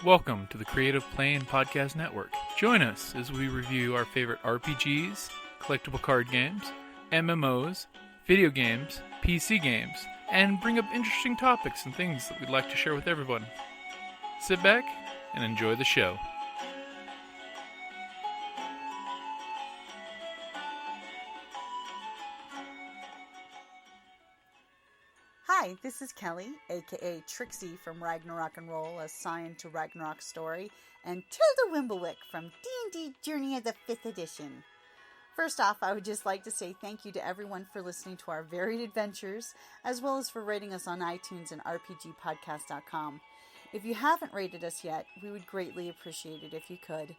Welcome to the Creative Plane Podcast Network. Join us as we review our favorite RPGs, collectible card games, MMOs, video games, PC games, and bring up interesting topics and things that we'd like to share with everyone. Sit back and enjoy the show. Hi, this is Kelly, aka Trixie from Ragnarok and Roll, assigned to Ragnarok Story, and Tilda Wimblewick from D&D Journey of the 5th Edition. First off, I would just like to say thank you to everyone for listening to our varied adventures, as well as for rating us on iTunes and RPGpodcast.com. If you haven't rated us yet, we would greatly appreciate it if you could.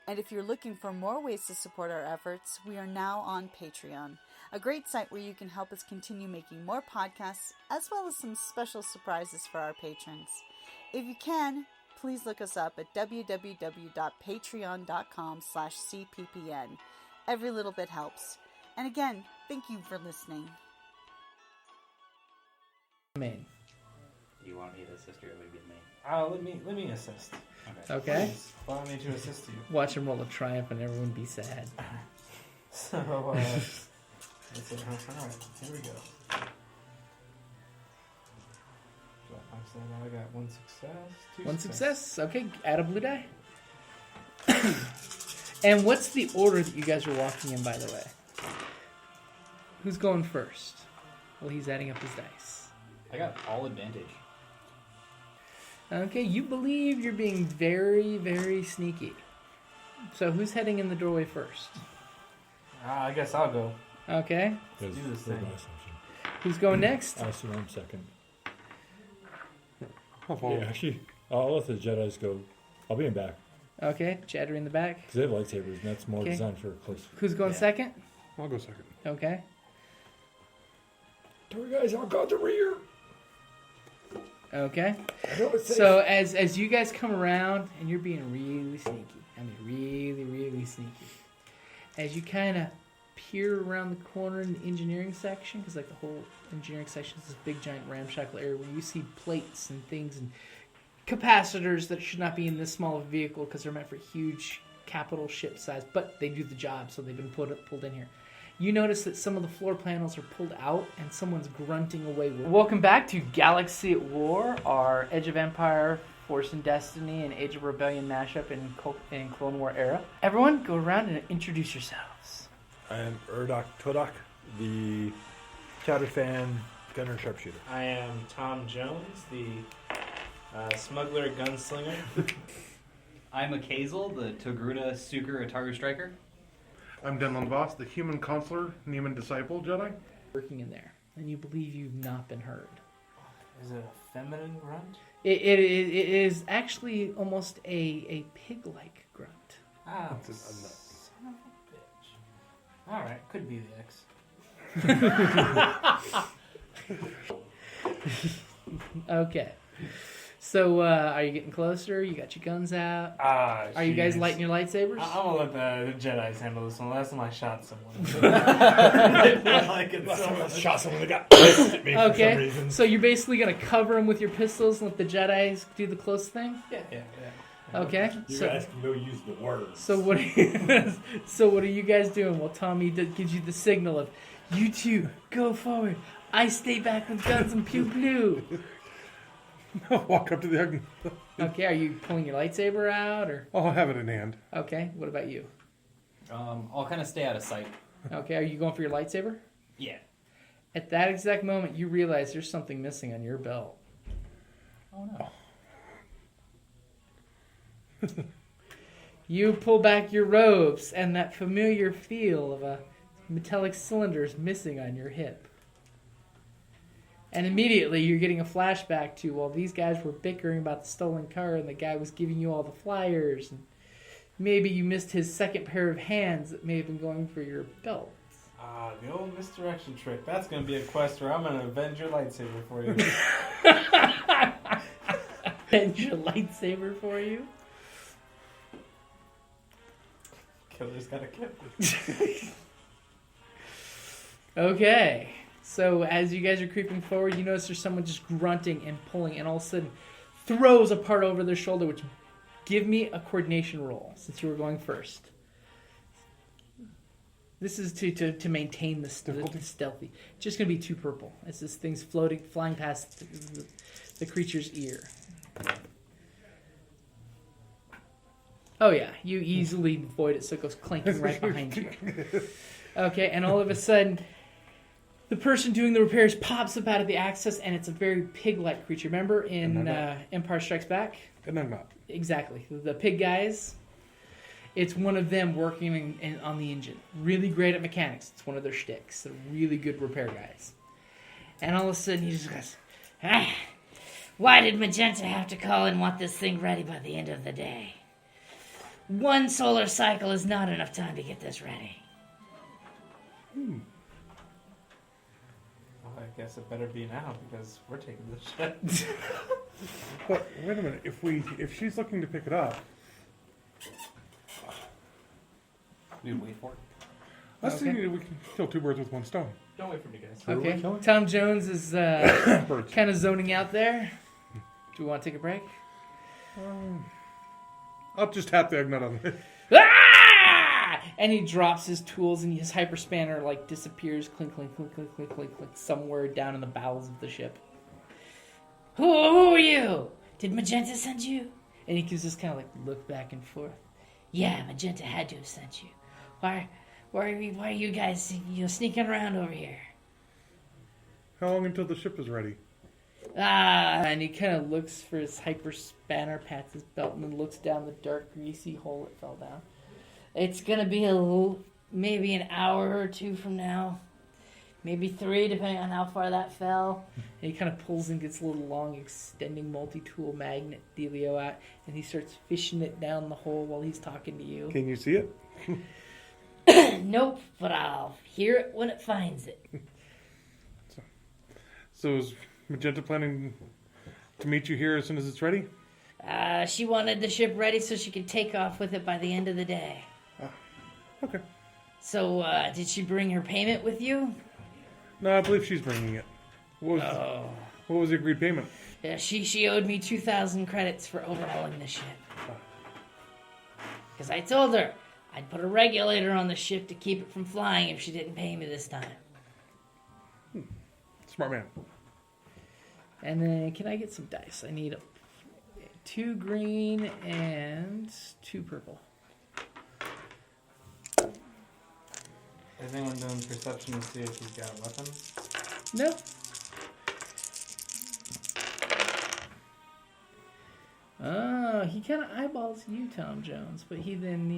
And if you're looking for more ways to support our efforts, we are now on Patreon, a great site where you can help us continue making more podcasts, as well as some special surprises for our patrons. If you can, please look us up at www.patreon.com/cppn. Every little bit helps. And again, thank you for listening. Main. You want me to assist or maybe me? Let me assist. Okay. Please, allow me to assist you. Watch him roll a triumph and everyone be sad. So, let's see. Alright, here we go. So, I got one success, One success. Okay, add a blue die. And what's the order that you guys are walking in, by the way? Who's going first? Well, he's adding up his dice. I got all advantage. Okay, you believe you're being very, very sneaky. So who's heading in the doorway first? I guess I'll go. Okay. Let's do this thing. Who's going next? I assume I'm second. Oh, Yeah, actually, I'll let the Jedis go. I'll be in back. Okay, Chadra in the back. Because they have lightsabers, and that's more Okay. designed for close. Who's going second? I'll go second. Okay. Sorry, guys, I'll go at the rear. Okay. I know it's safe. So as you guys come around, and you're being really sneaky. I mean, really, really sneaky. As you kind of peer around the corner in the engineering section, because like the whole engineering section is this big giant ramshackle area where you see plates and things and capacitors that should not be in this small of a vehicle because they're meant for huge capital ship size, but they do the job, so they've been pulled in here. You notice that some of the floor panels are pulled out and someone's grunting away. Welcome back to Galaxy at War, our Edge of Empire, Force and Destiny, and Age of Rebellion mashup in Clone War era. Everyone, go around and introduce yourselves. I am Erdek, Todek, the Chadra fan, gunner and sharpshooter. I am Tom Jones, the smuggler gunslinger. I'm a Kazel, the Togruda Suker Ataru Striker. I'm Danvoss, the human consular, Neiman disciple Jedi. Working in there, and you believe you've not been heard. Is it a feminine grunt? It is actually almost a pig-like grunt. Ah, It's son a of a bitch. Alright, could be the X. Okay. So, are you getting closer? You got your guns out? Are you guys lighting your lightsabers? I'm gonna let the Jedis handle this one. Last time I shot someone. I feel like it's Last so time I much. shot someone that got pissed at me for some Okay. reason. So you're basically gonna cover them with your pistols and let the Jedis do the close thing? Yeah. Okay. You So, guys can go use the words. so what? So what are you guys doing? Well, Tommy gives you the signal of, you two go forward. I stay back with guns and pew pew. Walk up to the ugly. Okay. Are you pulling your lightsaber out or? I'll have it in hand. Okay. What about you? I'll kind of stay out of sight. Okay. Are you going for your lightsaber? Yeah. At that exact moment, you realize there's something missing on your belt. Oh no. You pull back your robes, and that familiar feel of a metallic cylinder is missing on your hip. And immediately you're getting a flashback to, well, these guys were bickering about the stolen car, and the guy was giving you all the flyers, and maybe you missed his second pair of hands that may have been going for your belt. The old misdirection trick. That's gonna be a quest where I'm gonna avenge your lightsaber for you. And your lightsaber for you? Killer's got a kill. Okay. So as you guys are creeping forward, you notice there's someone just grunting and pulling, and all of a sudden throws a part over their shoulder, which give me a coordination roll since you were going first. This is to maintain the stealthy. It's just going to be 2 purple. It's this thing's flying past the creature's ear. Oh yeah, you easily avoid it, so it goes clanking right behind you. Okay, and all of a sudden, the person doing the repairs pops up out of the access, and it's a very pig-like creature. Remember in Empire Strikes Back? And I'm not. Exactly. The pig guys. It's one of them working on the engine. Really great at mechanics. It's one of their shticks. They're really good repair guys. And all of a sudden he just goes, Why did Magenta have to call and want this thing ready by the end of the day? 1 solar cycle is not enough time to get this ready. Well, I guess it better be now because we're taking this shit. But wait a minute. If she's looking to pick it up, We wait for it. I was thinking we can kill 2 birds with 1 stone. Don't wait for me, guys. okay. Tom Jones is kind of zoning out there. Do we want to take a break? I'll just tap the Egnut on it. Ah! And he drops his tools and his hyperspanner like disappears, clink, clink, clink, clink, clink, clink, clink, somewhere down in the bowels of the ship. Who are you? Did Magenta send you? And he gives this kind of like look back and forth. Yeah, Magenta had to have sent you. Why are you guys sneaking around over here? How long until the ship is ready? And he kind of looks for his hyperspanner, pats his belt, and then looks down the dark, greasy hole it fell down. It's gonna be maybe an hour or 2 from now. Maybe 3, depending on how far that fell. And he kind of pulls and gets a little long, extending multi-tool magnet dealio out, and he starts fishing it down the hole while he's talking to you. Can you see it? Nope, but I'll hear it when it finds it. So is Magenta planning to meet you here as soon as it's ready? She wanted the ship ready so she could take off with it by the end of the day. Okay. So, did she bring her payment with you? No, I believe she's bringing it. What was the agreed payment? Yeah, she owed me 2,000 credits for overhauling the ship. Because I told her I'd put a regulator on the ship to keep it from flying if she didn't pay me this time. Smart man. And then can I get some dice? I need 2 green and 2 purple. Is anyone doing perception to see if he's got a weapon? No. He kind of eyeballs you, Tom Jones, but he then,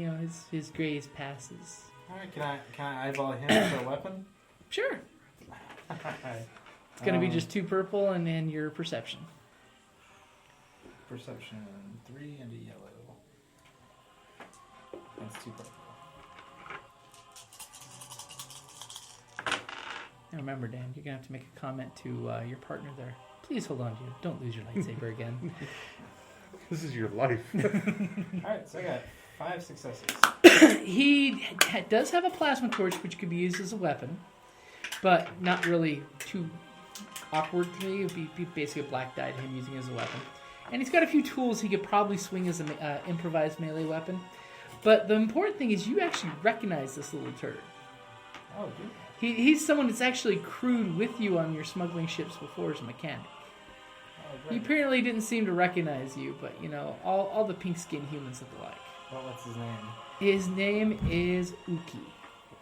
his gaze passes. Alright, can I eyeball him for a weapon? Sure. It's going to be just 2 purple and then your perception. Perception 3 and a yellow. That's 2 purple. Now remember, Dan, you're going to have to make a comment to your partner there. Please hold on to you. Don't lose your lightsaber again. This is your life. Alright, so I got 5 successes. He does have a plasma torch, which could be used as a weapon, but not really too awkward to me. It would be basically a black die to him using it as a weapon. And he's got a few tools he could probably swing as an improvised melee weapon. But the important thing is you actually recognize this little turd. Oh, dude. He's someone that's actually crewed with you on your smuggling ships before as a mechanic. Oh, He great. apparently didn't seem to recognize you, but, all the pink-skinned humans look alike. Well, what's his name? His name is Uki.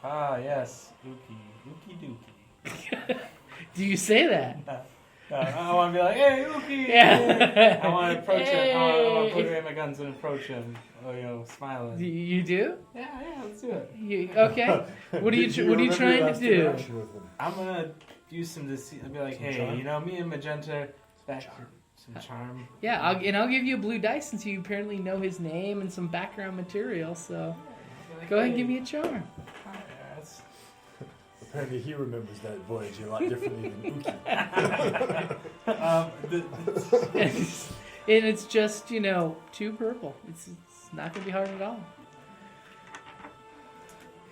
Ah, yes. Uki. Uki Dookie. Do you say that? I want to be like, hey, Uki! Yeah. I want to approach him. I want to put Hey. away my guns and approach him. Smiling. You do? Yeah, let's do it. Okay. What are you trying to do? I'm going to use him to see. I'll be like, hey, charm? me and Magenta, back some charm. Yeah, I'll give you a blue dice since you apparently know his name and some background material. So go ahead and give me a charm. Yes. Apparently he remembers that voyage a lot differently than Uki. And it's just 2 purple. It's not gonna be hard at all.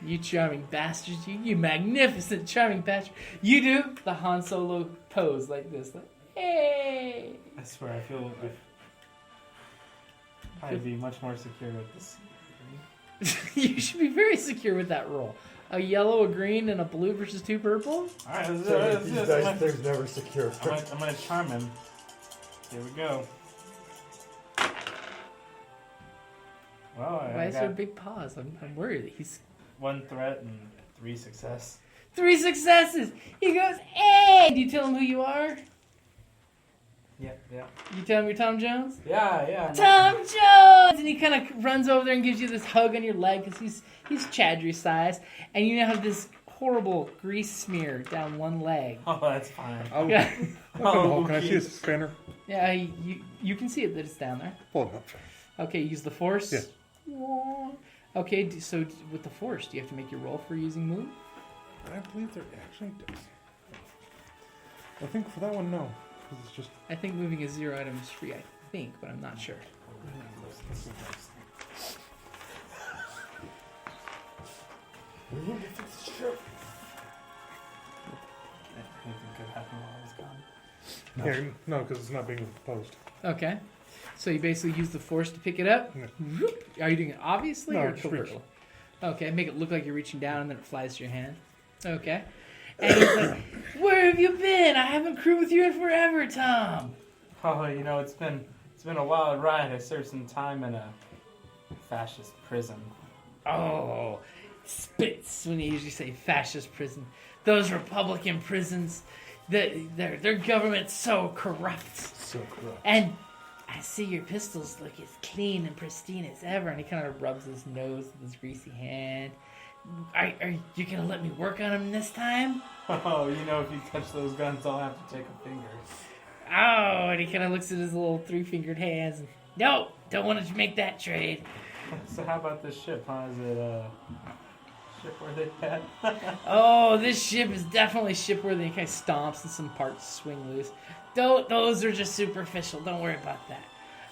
You charming bastards! You magnificent charming bastard! You do the Han Solo pose like this, like hey. I swear, I feel. I'd be much more secure with this. You should be very secure with that roll. A yellow, a green, and a blue versus 2 purple? Alright, let's do So it. these dice things never secure. I'm gonna charm him. Here we go. Well, Why I is there a got big pause? I'm worried. He's 1 threat and 3 success. 3 successes. He goes, hey! Do you tell him who you are? Yeah. You tell him you're Tom Jones? Yeah. Tom Jones! And he kind of runs over there and gives you this hug on your leg because he's Chadra sized. And you now have this horrible grease smear down one leg. Oh, that's fine. Yeah, Oh, can I see a spanner? yeah, you can see it that it's down there. Pull it up. Okay, use the force? Yes. Okay, so with the force, do you have to make your roll for using move? I believe there actually does. I think for that one, no. 'Cause it's just... I think moving is 0 items free, I think, but I'm not sure. Anything could happen while I was gone. Yeah, no, because it's not being opposed. Okay. So you basically use the force to pick it up? Yeah. Whoop. Are you doing it obviously No, or just reach. covertly? Okay, make it look like you're reaching down and then it flies to your hand. Okay. And he's like, where have you been? I haven't crewed with you in forever, Tom. Oh, it's been a wild ride. I served some time in a fascist prison. Oh, spits when you usually say fascist prison. Those Republican prisons, their government's so corrupt. So corrupt. And I see your pistols look as clean and pristine as ever. And he kind of rubs his nose with his greasy hand. Are you going to let me work on them this time? Oh, if you touch those guns, I'll have to take a finger. Oh, and he kind of looks at his little 3-fingered hands. And, no, don't want to make that trade. So how about this ship, huh? Is it shipworthy yet? Oh, this ship is definitely shipworthy. He kind of stomps and some parts swing loose. Those are just superficial. Don't worry about that.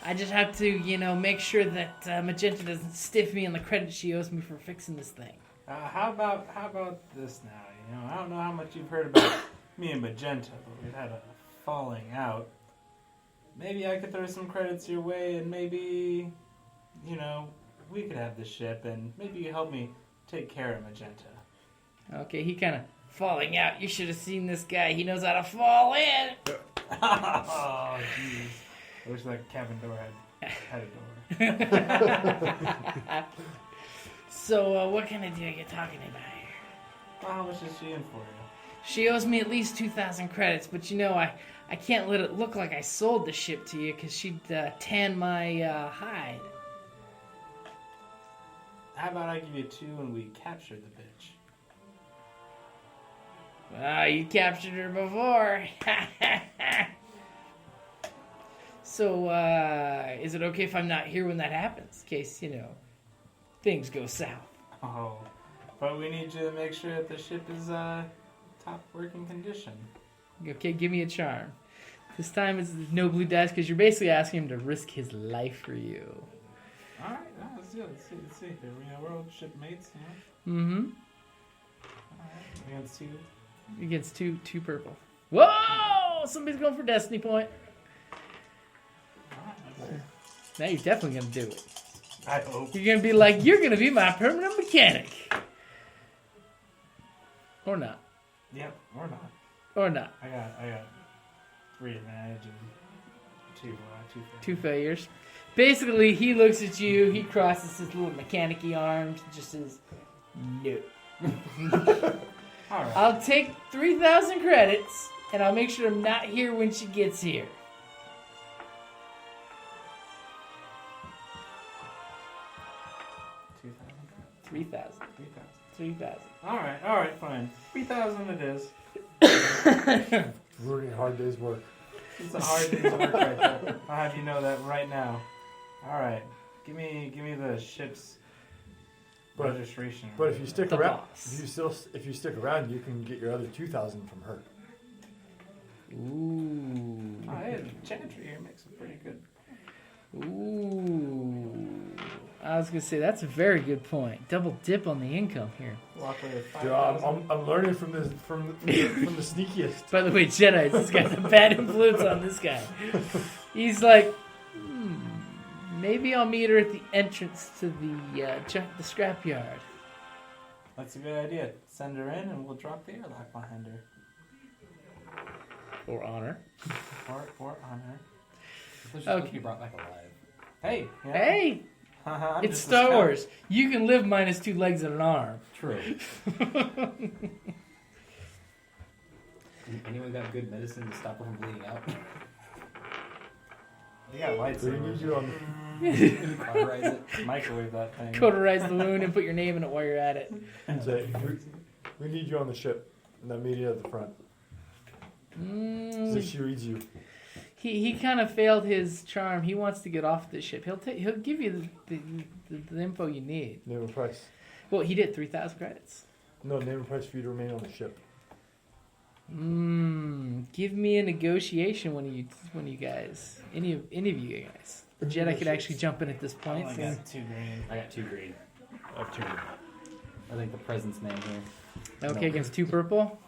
I just have to, make sure that Magenta doesn't stiff me on the credit she owes me for fixing this thing. How about this now? I don't know how much you've heard about me and Magenta, but we've had a falling out. Maybe I could throw some credits your way, and maybe, we could have the ship, and maybe you help me take care of Magenta. Okay, he kind of falling out. You should have seen this guy. He knows how to fall in. Oh, jeez. I wish that cabin door had a door. So, what kind of deal are you talking about here? Well, how much is she in for you? She owes me at least 2,000 credits, but I can't let it look like I sold the ship to you because she'd tan my hide. How about I give you 2 and we capture the bitch? You captured her before. So, is it okay if I'm not here when that happens? In case, things go south. Oh, but we need you to make sure that the ship is top working condition. Okay, give me a charm. This time it's no blue dice because you're basically asking him to risk his life for you. All right, let's do it. Let's see. We're old shipmates, Mm-hmm. All right, against 2. Against two purple. Whoa! Somebody's going for destiny point. Now you're definitely going to do it. I hope. You're going to be like, you're going to be my permanent mechanic. Or not. Yep, or not. Or not. I got 3 advantage and 2 2 failures. Basically, he looks at you, he crosses his little mechanic-y arms, and just says, no. All right. I'll take 3,000 credits, and I'll make sure I'm not here when she gets here. 3,000. 3,000. All right, fine. 3,000 it is. Ruining a hard day's work. It's a hard day's work right there. I'll have you know that right now. All right, give me the ship's registration. But if you stick The around, boss. if you stick around, you can get your other 2,000 from her. Ooh. Oh, hey, Chadra here makes a pretty good. Ooh. I was going to say, that's a very good point. Double dip on the income here. Walk away with Dude, 5,000. I'm learning from the sneakiest. By the way, Jedi, this guy's a bad influence on this guy. He's like, Maybe I'll meet her at the entrance to the scrapyard. That's a good idea. Send her in and we'll drop the airlock behind her. Or honor. Or on her. She's supposed to be brought back alive. Hey! Yeah. Hey! I'm It's just a Star scout. Wars. You can live minus 2 legs and an arm. True. Anyone got good medicine to stop her from bleeding out? You got We need lightsabers. you on Cauterize it. Microwave that thing. Cauterize the wound and put your name in it while you're at it. say, we need you on the ship. And that meeting at the front. So she reads you. He kind of failed his charm. He wants to get off the ship. He'll give you the info you need. Name and price. Well, he did 3,000 credits. No, name and price for you to remain on the ship. Give me a negotiation, one of you guys, any of you guys. The Jedi could actually jump in at this I point. only got 2 green. I got 2 green. I have 2 green. I think the present's name here. Okay, against 2 purple.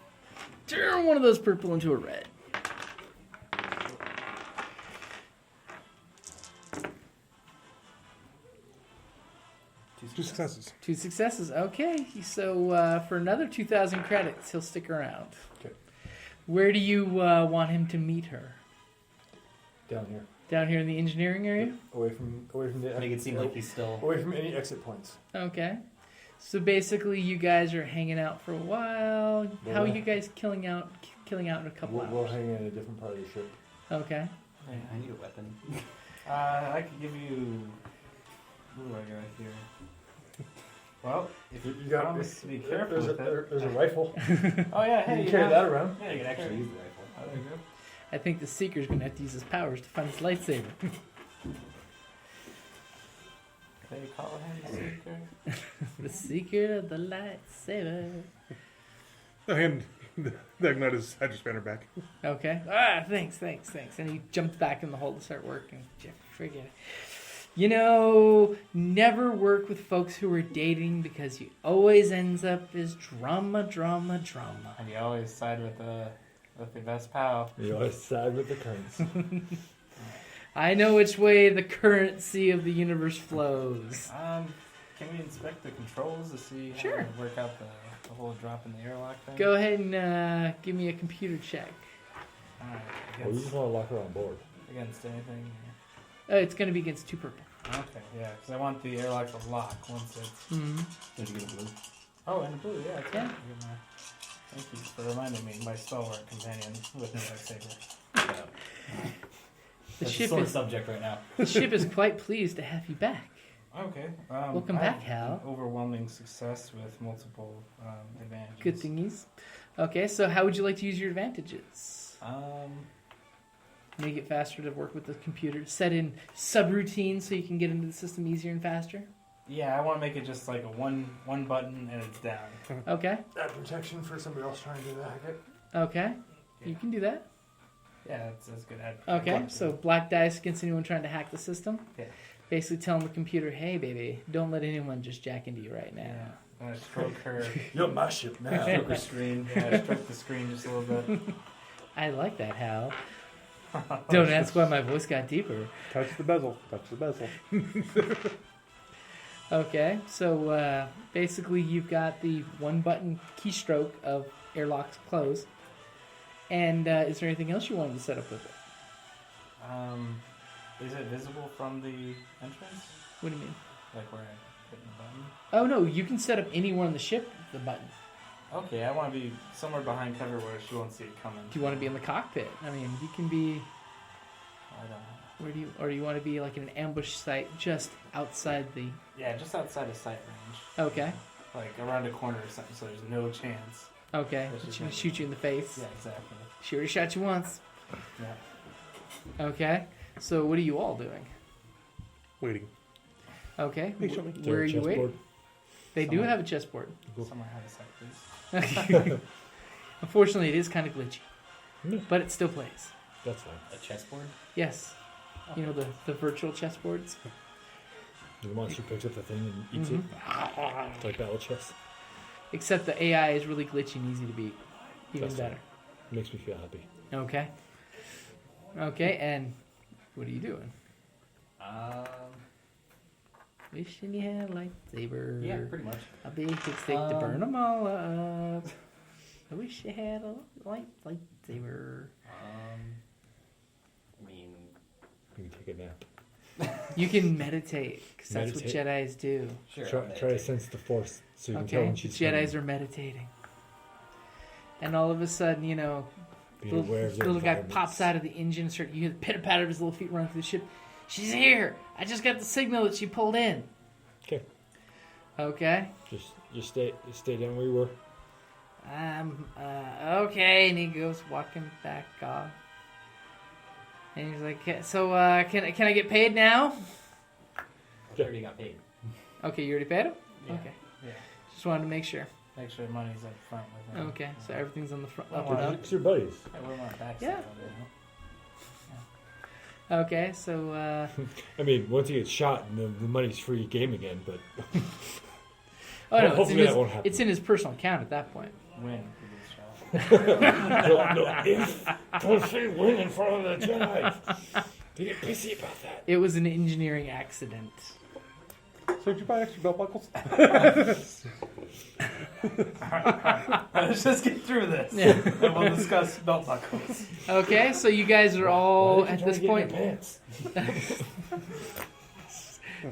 Turn one of those purple into a red. Two successes. 2 successes. Okay, so for another 2,000 credits, he'll stick around. Okay. Where do you want him to meet her? Down here. Down here in the engineering area? Away from the Make it seem like he's still. away from any exit points. Okay. So basically, you guys are hanging out for a while. Yeah. How are you guys killing out in a couple We'll hours? hang in a different part of the ship. Okay. I need a weapon. I could give you. What do I got here? Well, if you got promise to be careful with it. There's a rifle. Oh yeah, hey, You can carry that around. Yeah, You can actually use the rifle. Oh, there you go. I think the Seeker's going to have to use his powers to find his lightsaber. They call him the Seeker. The Seeker of the lightsaber. I hand the Agnetta's hydrospanner back. Okay. Thanks. And he jumps back in the hole to start working. Forget it. Never work with folks who are dating because you always ends up as drama. And you always side with the best pal. You always side with the currents. I know which way the currency of the universe flows. Can we inspect the controls to see how Sure. to work out the whole drop in the airlock thing? Go ahead and give me a computer check. Alright, Well, you just want to lock her on board. against anything? It's going to be against 2 purple. Okay, yeah, because I want the airlock to lock once it's... Mm-hmm. Did you get a blue? Oh, and the blue, yeah. It's Yeah. right. Thank you for reminding me, my stalwart companion with no lightsaber. The The That's ship a sore is subject right now. the ship is quite pleased to have you back. Okay. Welcome I back, have Hal. Overwhelming success with multiple advantages. Good thingies. Okay, so how would you like to use your advantages? Make it faster to work with the computer. Set in subroutines so you can get into the system easier and faster. Yeah, I want to make it just like a one button and it's down. Okay. Add protection for somebody else trying to hack it. Okay. You can do that. Yeah, that's good. Okay, so black dice against anyone trying to hack the system. Yeah. Basically telling the computer, hey, baby, don't let anyone just jack into you right now. Yeah. I'm gonna stroke her. You're my ship now. Stroke her screen. Yeah, stroke the screen just a little bit. I like that, Hal. Don't ask why my voice got deeper. Touch the bezel. Touch the bezel. Okay, so basically you've got the 1-button keystroke of airlocks close. And is there anything else you wanted to set up with it? Is it visible from the entrance? What do you mean? Like where I hit the button? Oh, no, you can set up anywhere on the ship the button. Okay, I want to be somewhere behind cover where she won't see it coming. Do you want to be in the cockpit? I mean, you can be... I don't know. Or do you want to be like in an ambush site just outside the... Yeah, just outside of sight range. Okay, Like around a corner or something, so there's no chance. okay. That's just She can like- shoot you in the face. Yeah, exactly. She already shot you once. Yeah. Okay, so what are you all doing? Waiting. Okay, Hey, show me. where are you waiting? They do Someone- have a chessboard. Somewhere out of sight, please. Unfortunately, it is kind of glitchy. No. But it still plays. That's fine. A chessboard? Yes. You know, the virtual chessboards? The monster picks up the thing and eats it. It's like battle chess. Except the AI is really glitchy and easy to beat. Even That's better. Makes me feel happy. Okay. Okay, and what are you doing? Wishing you had a lightsaber. Yeah, pretty much. A big stick to burn them all up. I wish you had a lightsaber. I mean, You can take a nap. You can meditate, because that's what Meditate. Jedis do. sure. Try to sense the Force so you can tell Okay, when the she's Jedis are meditating. And all of a sudden, Be aware of their little guy environments. pops out of the engine, you hear the pitter-patter of his little feet running through the ship. She's here! I just got the signal that she pulled in. Okay. Okay. Just stay down where you were. Okay, and he goes walking back off. And he's like, so, can I get paid now? I already got paid. Okay, you already paid him? Yeah. Okay. Yeah. Just wanted to make sure. Make sure money's up front with him. Okay, so everything's on the front. Well, up and up. It's your buddies. I wear my backside. Yeah. Okay, so, I mean, once he gets shot, the money's free game again. But oh no, hopefully that won't happen. it's in his personal account at that point. Win. He gets shot. Don't say win in front of the Jedi. They get pissy about that. It was an engineering accident. So did you buy extra belt buckles? Let's just get through this. Yeah. And we'll discuss belt buckles. Okay, so you guys are all at this point. Pants?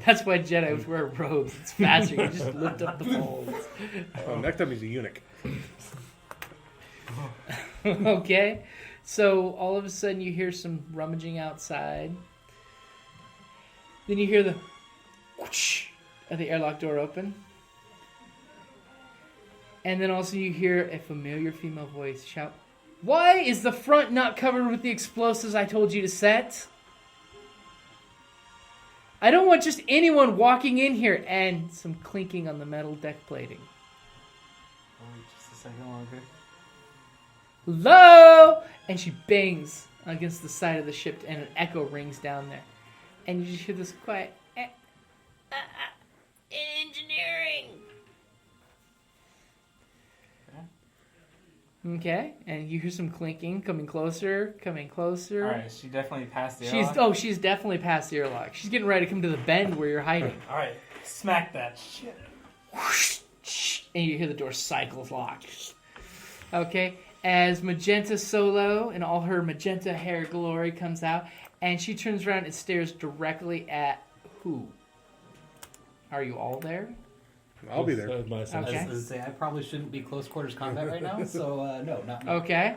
That's why Jedi wear robes. It's faster. You just lift up the folds. Oh, next time he's a eunuch. Okay, so all of a sudden you hear some rummaging outside. Then you hear the whoosh of the airlock door open. And then also you hear a familiar female voice shout, "Why is the front not covered with the explosives I told you to set? I don't want just anyone walking in here." And some clinking on the metal deck plating. Oh, wait just a second longer. Hello! And she bangs against the side of the ship, and an echo rings down there. And you just hear this quiet, engineering. Okay, and you hear some clinking, coming closer. Alright, she definitely passed the airlock. She's definitely past the airlock. She's getting ready to come to the bend where you're hiding. Alright, smack that shit. And you hear the door cycles lock. Okay, as Magenta Solo in all her magenta hair glory comes out, and she turns around and stares directly at who? Are you all there? I'll be there. That was my sense. Okay. I was going to say, I probably shouldn't be close quarters combat right now, so no, not me. Okay.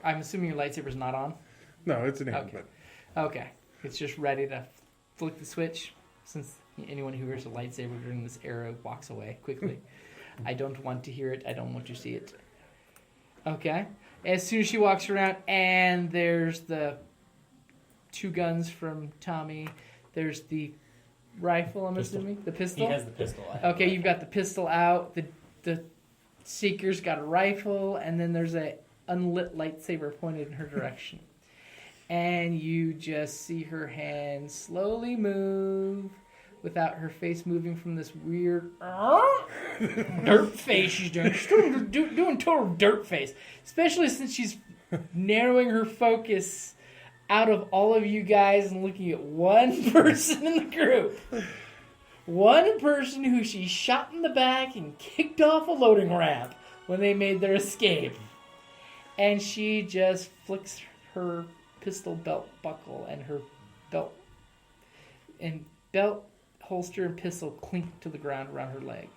I'm assuming your lightsaber's not on? No, it's an hand, Okay. Okay. It's just ready to flick the switch, since anyone who wears a lightsaber during this era walks away quickly. I don't want to hear it. I don't want to see it. Okay. As soon as she walks around, and there's the two guns from Tommy. There's the rifle, I'm assuming? The He pistol? has the pistol. I have Okay, the you've got the pistol out. The Seeker's got a rifle, and then there's a unlit lightsaber pointed in her direction. And you just see her hand slowly move without her face moving from this weird dirt face she's doing. She's doing total dirt face, especially since she's narrowing her focus out of all of you guys and looking at one person in the group. One person who she shot in the back and kicked off a loading ramp when they made their escape. And she just flicks her pistol belt buckle, and her belt holster and pistol clink to the ground around her leg.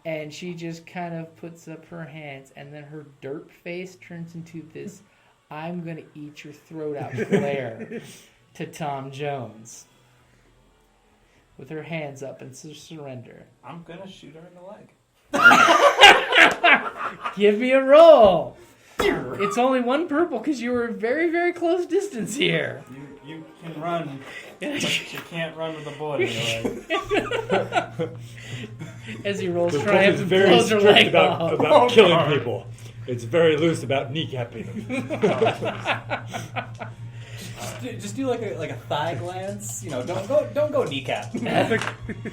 And she just kind of puts up her hands, and then her dirt face turns into this "I'm gonna eat your throat out" glare to Tom Jones. With her hands up and surrender. I'm gonna shoot her in the leg. Give me a roll. It's only one purple because you were very, very close distance here. You can run, but you can't run with a bullet in your leg. As he rolls The book triumph is and very blows her strict leg about off. killing people. It's very loose about kneecapping them. Just do like a thigh glance. You know, don't go kneecap. I think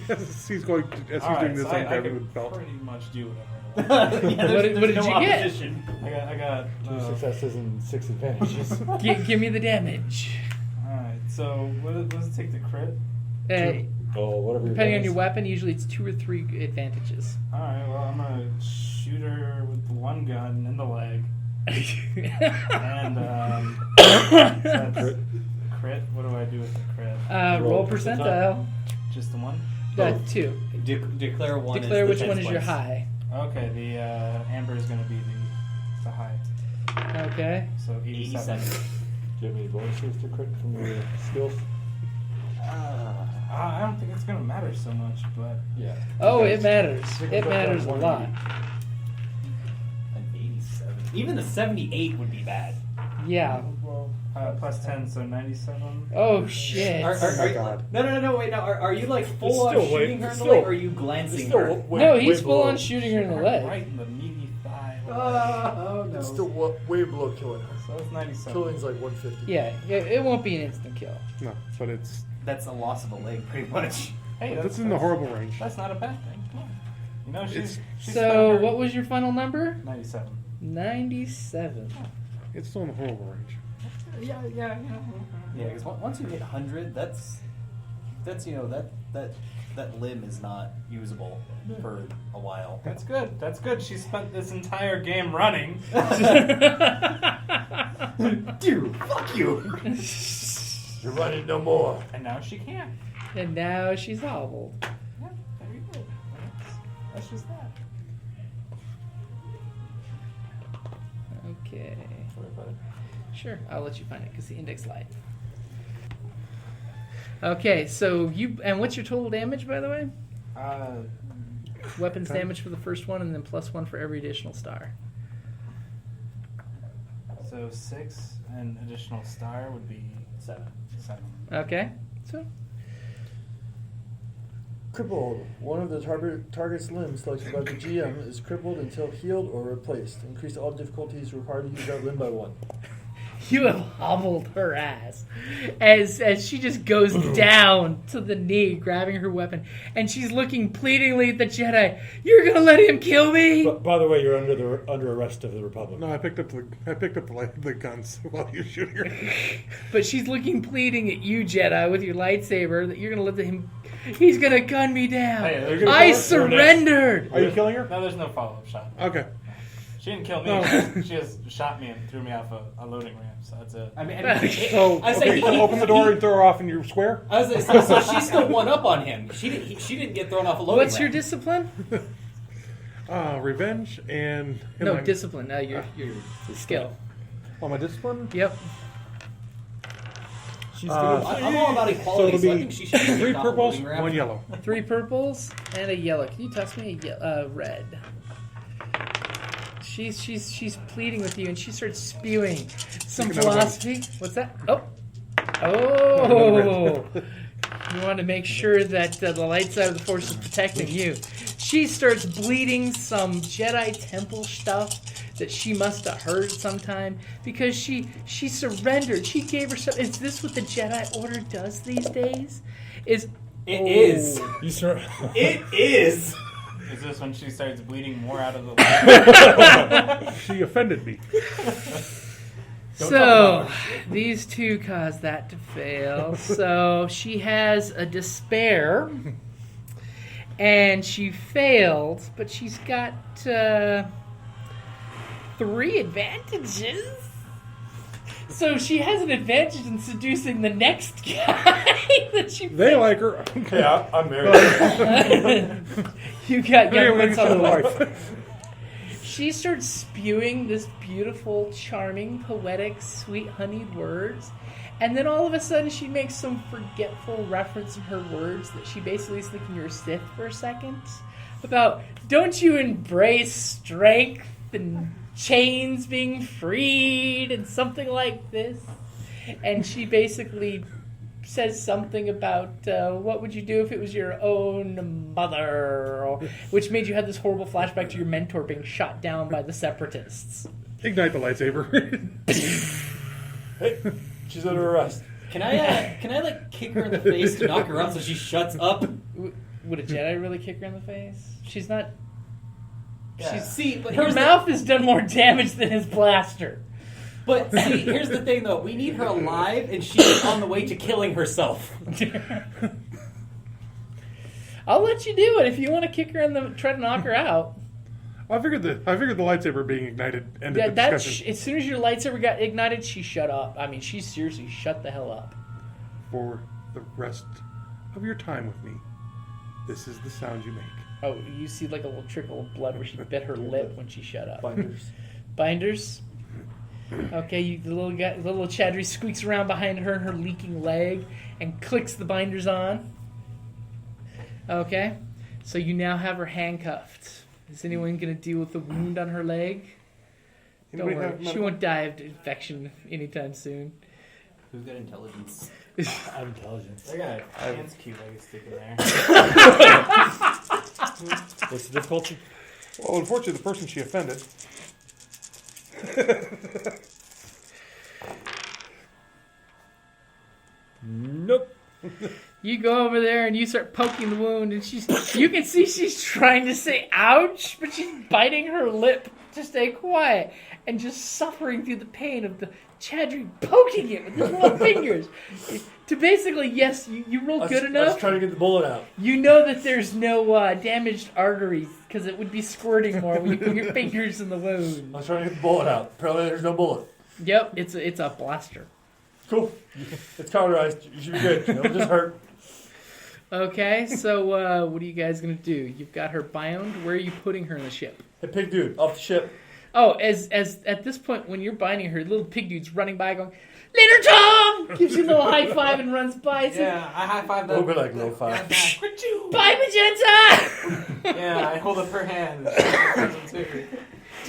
as he's going, as he's Alright, doing this, so I'm I grabbing can the belt. pretty much do whatever. What did you get? I got 2 successes and 6 advantages. Give me the damage. Alright, so what does it take to crit? Whatever. Depending on your weapon, usually it's 2 or 3 advantages. Alright, well, I'm gonna shoot her with one gun in the leg. And, that's crit. What do I do with the crit? Roll percentile. Just the one? 2. Declare one. Declare as which the one tenth is your place. high. Okay, the amber is gonna be the high. Okay. So 87. 87. Do you have any bonuses to crit from your skills? I don't think it's gonna matter so much, but Yeah. Oh, it matters. It It goes matters a down lot. one An 87. Even the 78 would be bad. Yeah. plus 10, so 97. Oh, shit. Are my you, God. No, wait, now, are you like full on still shooting way- her in the still- leg, or are you glancing her? No, he's full on shooting her in the leg. Right in the meaty thigh. Oh, no. It's still way below killing her. So it's 97. Killing's like 150. Yeah, it won't be an instant kill. No, but it's That's a loss of a leg, pretty much. Hey, that's in the horrible range. That's not a bad thing. Come on. You know, she's So, spent her- what was your final number? 97. 97. It's still in the horrible range. Yeah. Yeah, because once you hit 100, that's that limb is not usable for a while. That's good. That's good. She spent this entire game running. Dude, fuck you. You're running no more. And now she can't. And now she's hobbled. Yeah, there you go. That's just that. Okay. Sure, I'll let you find it because the index light. Okay, so and what's your total damage, by the way? Weapons damage for the first one, and then +1 for every additional star. So 6 and additional star would be 7. Okay, so Crippled. One of the target's limbs selected by the GM is crippled until healed or replaced. Increase all difficulties required to use that limb by 1. you have hobbled her ass as she just goes down to the knee, grabbing her weapon, and she's looking pleadingly at the Jedi. You're gonna let him kill me? By the way, you're under arrest of the Republic. No, I picked up the guns while you were shooting her. But she's looking pleading at you, Jedi, with your lightsaber that you're gonna let him. He's gonna gun me down. Hey, I surrendered. Are you killing her? No, there's no follow-up shot. Okay. She didn't kill me. No. She just shot me and threw me off a loading ramp. So that's it. I mean, So, I say so open the door and throw her off in your square? I was gonna say, so she's still one up on him. She didn't get thrown off a loading What's your ramp. discipline? Revenge and No, my, discipline. No, your skill. Oh, my discipline? Yep. She's I'm all about So equality, it'll so I be think she should get 3 off a purples, loading ramp. 1 yellow. 3 purples and a yellow. Can you toss me a red? She's pleading with you, and she starts spewing some Take another philosophy. What's that? Oh! You want to make sure that the light side of the Force is protecting you. She starts bleeding some Jedi temple stuff that she must have heard sometime because she surrendered. She gave herself. Is this what the Jedi Order does these days? It is. You sir. It is. Is this when she starts bleeding more out of the leg? She offended me. So, these two caused that to fail. So, she has a despair, and she failed, but she's got 3 advantages. So, she has an advantage in seducing the next guy that she. They like her. Yeah, I'm married. You got They're young gonna ones get on the each other way. wife. She starts spewing this beautiful, charming, poetic, sweet, honeyed words. And then all of a sudden she makes some forgetful reference in her words that she basically is thinking you're a Sith for a second. About, don't you embrace strength and chains being freed and something like this? And she basically says something about what would you do if it was your own mother, which made you have this horrible flashback to your mentor being shot down by the separatists. Ignite the lightsaber. Hey, she's under arrest. Can I like kick her in the face to knock her out so she shuts up? Would a Jedi really kick her in the face? She's not. Yeah. See, but Her here's mouth has done more damage than his blaster. But see, here's the thing though. We need her alive, and she's on the way to killing herself. I'll let you do it if you want to kick her and try to knock her out. I figured the lightsaber being ignited ended Yeah, the that discussion. as soon as your lightsaber got ignited, she shut up. I mean, she seriously shut the hell up. For the rest of your time with me, this is the sound you make. Oh, you see like a little trickle of blood where she bit her lip when she shut up. Binders. Binders. Okay, the little Chadra squeaks around behind her and her leaking leg and clicks the binders on. Okay, so you now have her handcuffed. Is anyone going to deal with the wound on her leg? Don't Anybody worry, have she medical- won't die of infection anytime soon. Who's got intelligence? I'm intelligent. I got a hands cube I can stick in there. What's the difficulty? Well, unfortunately, the person she offended. Nope. You go over there and you start poking the wound, and you can see she's trying to say ouch, but she's biting her lip to stay quiet and just suffering through the pain of the Chadra poking it with his little fingers. To basically, yes, you rolled good I was enough. trying to get the bullet out. You know that there's no damaged arteries because it would be squirting more when you put your fingers in the wound. I was trying to get the bullet out. Apparently there's no bullet. Yep, it's a blaster. Cool. It's cauterized. You should be good. It'll just hurt. Okay, so what are you guys gonna do? You've got her bound. Where are you putting her in the ship? Hey, pig dude, off the ship. Oh, as at this point when you're binding her, little pig dude's running by going, "Later, Tom!" Gives you a little high five and runs by. Says, Yeah, I high five that. We'll be like low five. "Bye, Magenta!" Yeah, I hold up her hand. And she presents too.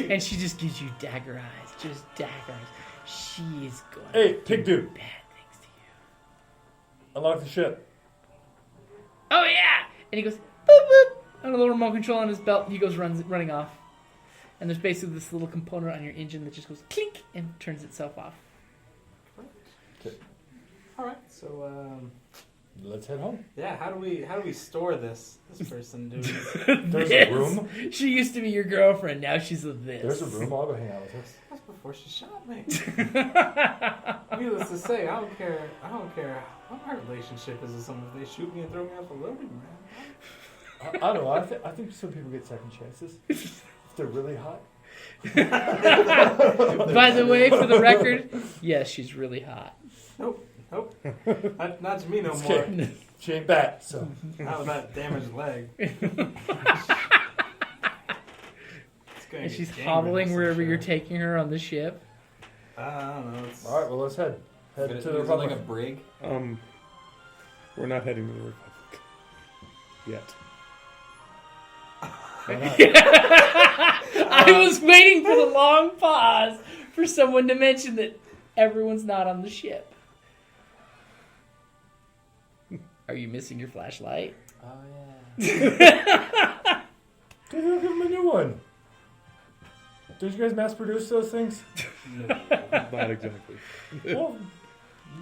And she just gives you dagger eyes, just dagger eyes. She is going Hey, to pig do dude. bad things to you. Unlock the ship. Oh yeah! And he goes, boop boop, on a little remote control on his belt. And he goes running off. And there's basically this little component on your engine that just goes clink and turns itself off. All right, so Let's head home. yeah, how do we store this person, dude? There's This. a room. She used to be your girlfriend. Now she's a this. There's a room. I'll go hang out with us. That's before she shot me. Needless to say, I don't care what my relationship is with someone. If they shoot me and throw me off a loading ramp. I don't know. I think some people get second chances if they're really hot. By the way, for the record, yes, she's really hot. Nope. Not to me no It's more. okay. She ain't bad, so. Not with that damaged leg. And she's hobbling wherever you're taking her on the ship. I don't know. It's... All right, well, let's head. Head Is to it the like Republic. a brig? We're not heading to the Republic yet. I was waiting for the long pause for someone to mention that everyone's not on the ship. Are you missing your flashlight? Oh yeah. Dude, give him a new one. Don't you guys mass produce those things? Not exactly. Well,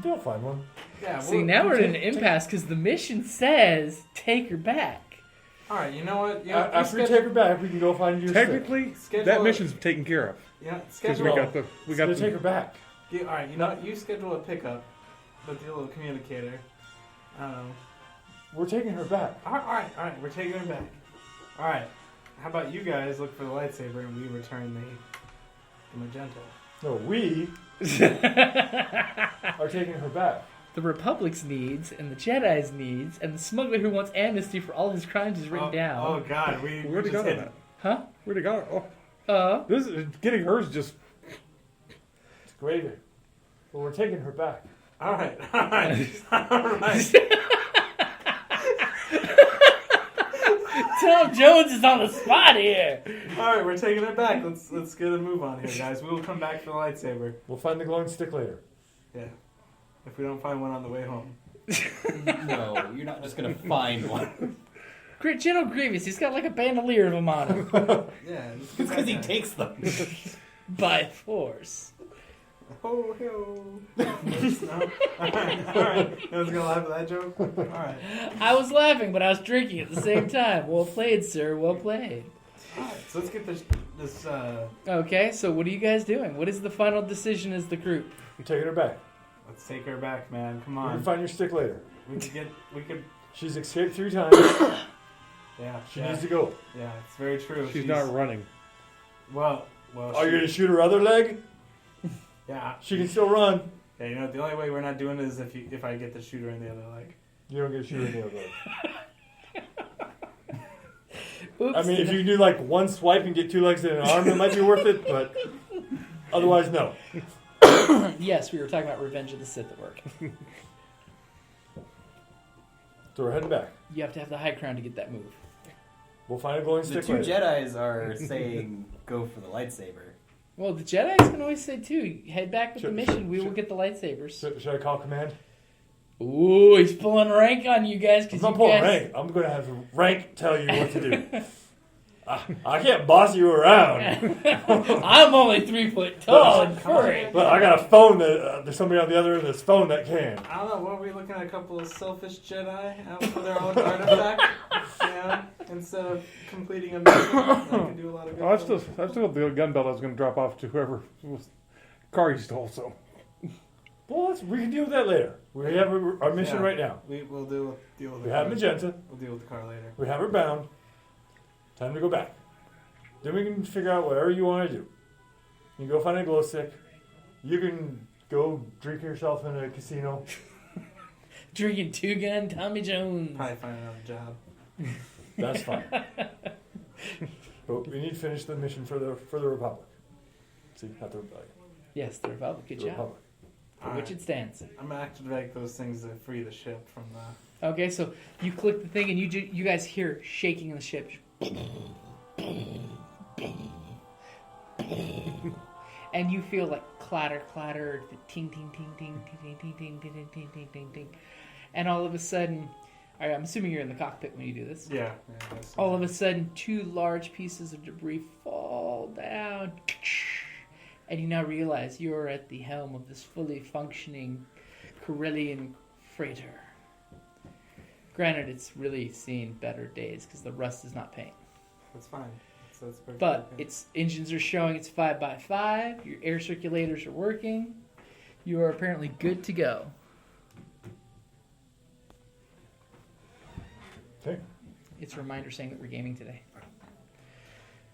they'll find one. Yeah, See, now we're in an impasse because the mission says take her back. All right, you know what? After we take her back, we can go find you. Technically, Schedule that it. mission's taken care of Yeah, because schedule. we got to the take her back. All right, you know what? You schedule a pickup with the little communicator. I don't know. We're taking her back. All right. We're taking her back. All right. How about you guys look for the lightsaber and we return the magenta? No, we are taking her back. The Republic's needs and the Jedi's needs and the smuggler who wants amnesty for all his crimes is written down. Oh God, we Where'd it just go? hit. That? Huh? Where'd it go? Oh, this is getting hers just. It's gravy. Well, we're taking her back. All right. Tom Jones is on the spot here. All right, we're taking it back. Let's get a move on here, guys. We will come back for the lightsaber. We'll find the glowing stick later. Yeah. If we don't find one on the way home. No, you're not just gonna find one. Great General Grievous, he's got like a bandolier of them on him. Yeah. It's because he takes them. By force. Oh, hell. No. All right. No one's gonna laugh at that joke. All right. I was laughing, but I was drinking at the same time. Well played, sir. Well played. All right. So let's get this. Okay, so what are you guys doing? What is the final decision as the group? We're taking her back. Let's take her back, man. Come We on. can find your stick later. We could. She's escaped 3 times. Yeah. She needs to go. Yeah, it's very true. She's not running. Well. Are you going to shoot her other leg? Yeah. She can still run. Yeah, you know, the only way we're not doing it is if I get the shooter in the other leg. You don't get to shoot her in the other leg. Oops. I mean, if you can do like one swipe and get 2 legs and an arm, it might be worth it, but otherwise, no. Yes, we were talking about Revenge of the Sith at work. So we're heading back. You have to have the high ground to get that move. We'll find a glowing The stick two later. Jedis are saying go for the lightsaber. Well, the Jedi's can always say too, head back with the Should- mission, we will should- get the lightsabers. Should I call command? Ooh, he's pulling rank on you guys. I'm Cause not you pulling guys... rank. I'm going to have rank tell you what to do. I can't boss you around. I'm only 3 foot tall and furry. But I got a phone that there's somebody on the other end of this phone that can. I don't know, what were we looking at? A couple of selfish Jedi out for their own artifact? Yeah, instead of completing a mission, that could do a lot of good. Oh, I still the gun belt I was going to drop off to whoever was car he stole. So Well, we can deal with that later. We have our mission right now. We'll deal with the We have car. Magenta. We'll deal with the car later. We have her bound. Time to go back. Then we can figure out whatever you want to do. You can go find a glow stick. You can go drink yourself in a casino. Drinking 2-gun Tommy Jones. Probably find another job. That's fine. But we need to finish the mission for the Republic. See, not the Rebellion. Yes, the Republic. Good The job. Republic. For which it stands. I'm gonna activate those things to free the ship from the. Okay, so you click the thing and you guys hear shaking in the ship. And you feel like clatter, the ting, ting, ting, ting, ting, ting, ting, ting, ting, ting, ting, ting, ting. And all of a sudden, all right, I'm assuming you're in the cockpit when you do this. Yeah. All of a sudden, 2 large pieces of debris fall down. And you now realize you're at the helm of this fully functioning Corellian freighter. Granted, it's really seen better days because the rust is not paint. That's fine. So it's perfectly But okay. its engines are showing it's 5x5. Your air circulators are working. You are apparently good to go. Okay. It's a reminder saying that we're gaming today.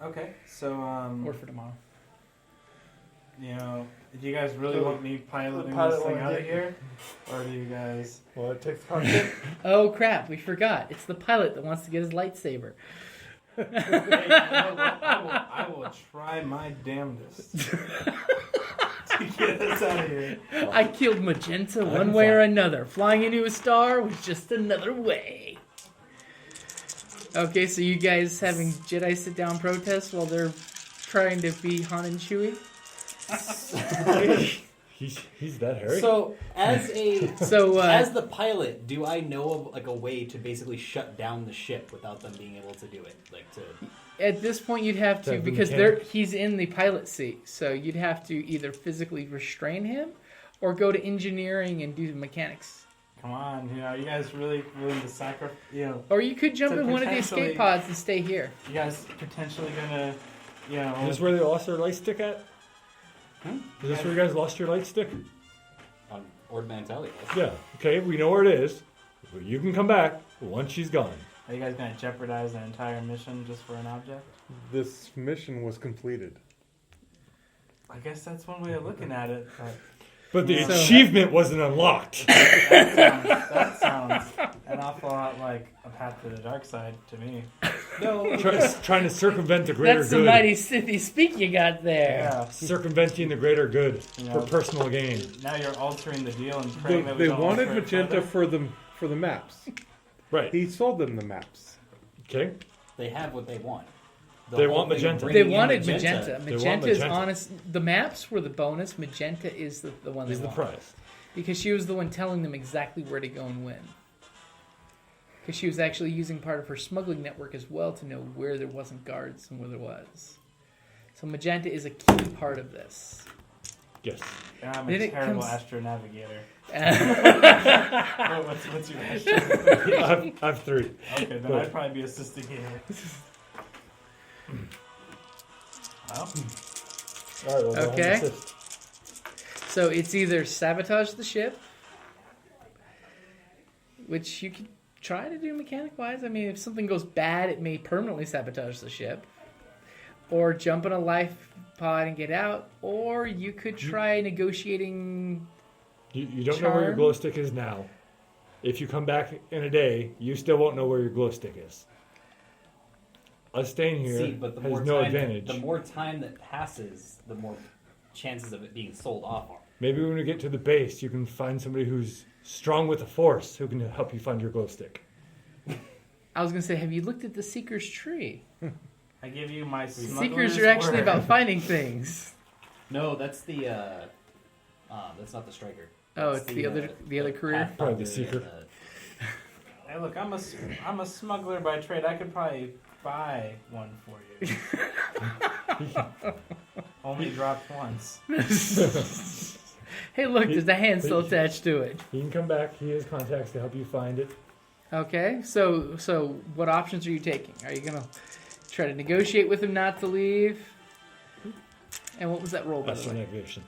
Okay, so Or for tomorrow. you know, do you guys really want me piloting pilot this thing wanna out of get- here, or do you guys? Well, it takes cockpit. Oh crap, we forgot. It's the pilot that wants to get his lightsaber. Hey, you know what? I will try my damnedest to get us out of here. I killed Magenta one way or another. Flying into a star was just another way. Okay, so you guys having Jedi sit down protests while they're trying to be Han and Chewie? He's that hairy? So, as a So, as the pilot, do I know of like a way to basically shut down the ship without them being able to do it? Like to at this point you'd have to, Have the because mechanic. he's in the pilot seat, so you'd have to either physically restrain him or go to engineering and do the mechanics. Come on, you know, you guys really willing to sacrifice? You know, Or you could jump So in one of the potentially- escape pods and stay here. you guys potentially gonna, you know, Is this where they lost their light stick at? Hmm? Is this where you guys lost your light stick? on Ord Mantelli. Yeah. Okay, we know where it is. But you can come back once she's gone. are you guys gonna jeopardize the entire mission just for an object? this mission was completed. I guess that's one way of looking at it. But But the So- achievement wasn't unlocked. that sounds an awful lot like a path to the dark side to me. No, Trying to circumvent the greater That's some good. mighty Sithy speak you got there. Yeah. Circumventing the greater good You for know, personal gain. now you're altering the deal and praying that we They don't wanted alter it Magenta further. for the maps. Right. He sold them the maps. Okay. they have what they want. The They whole want thing of Magenta. They bringing in wanted Magenta. They want Magenta is Magenta. honest. The maps were the bonus. Magenta is the one they Is the want. prize. Because she was the one telling them exactly where to go and when. Because she was actually using part of her smuggling network as well to know where there wasn't guards and where there was. So Magenta is a key part of this. Yes. Yeah, I'm Then a it terrible comes- astronavigator. Uh, What's your astronavigator? I have 3. Okay, then But- I'd probably be assisting here. Well, All right, well, go ahead Okay. and assist. so it's either sabotage the ship, which you could try to do mechanic-wise. I mean, if something goes bad, it may permanently sabotage the ship. Or jump in a life pod and get out. Or you could try negotiating... You don't know where your glow stick is now. If you come back in a day, you still won't know where your glow stick is. Us staying here has no advantage. The more time that passes, the more chances of it being sold off are. Maybe when we get to the base, you can find somebody who's strong with the Force who can help you find your glow stick. I was going to say, have you looked at the Seeker's Tree? I give you my Seekers are actually word. about finding things. No, that's the. That's not the striker. Oh, That's it's the other career. Probably the Seeker. Hey, look, I'm a smuggler by trade. I could probably buy one for you. Only dropped once. Hey, look, there's a hand still attached to it. He can come back. He has contacts to help you find it. Okay, so what options are you taking? Are you gonna try to negotiate with him not to leave? And what was that roll, by That's the an way? aggravation.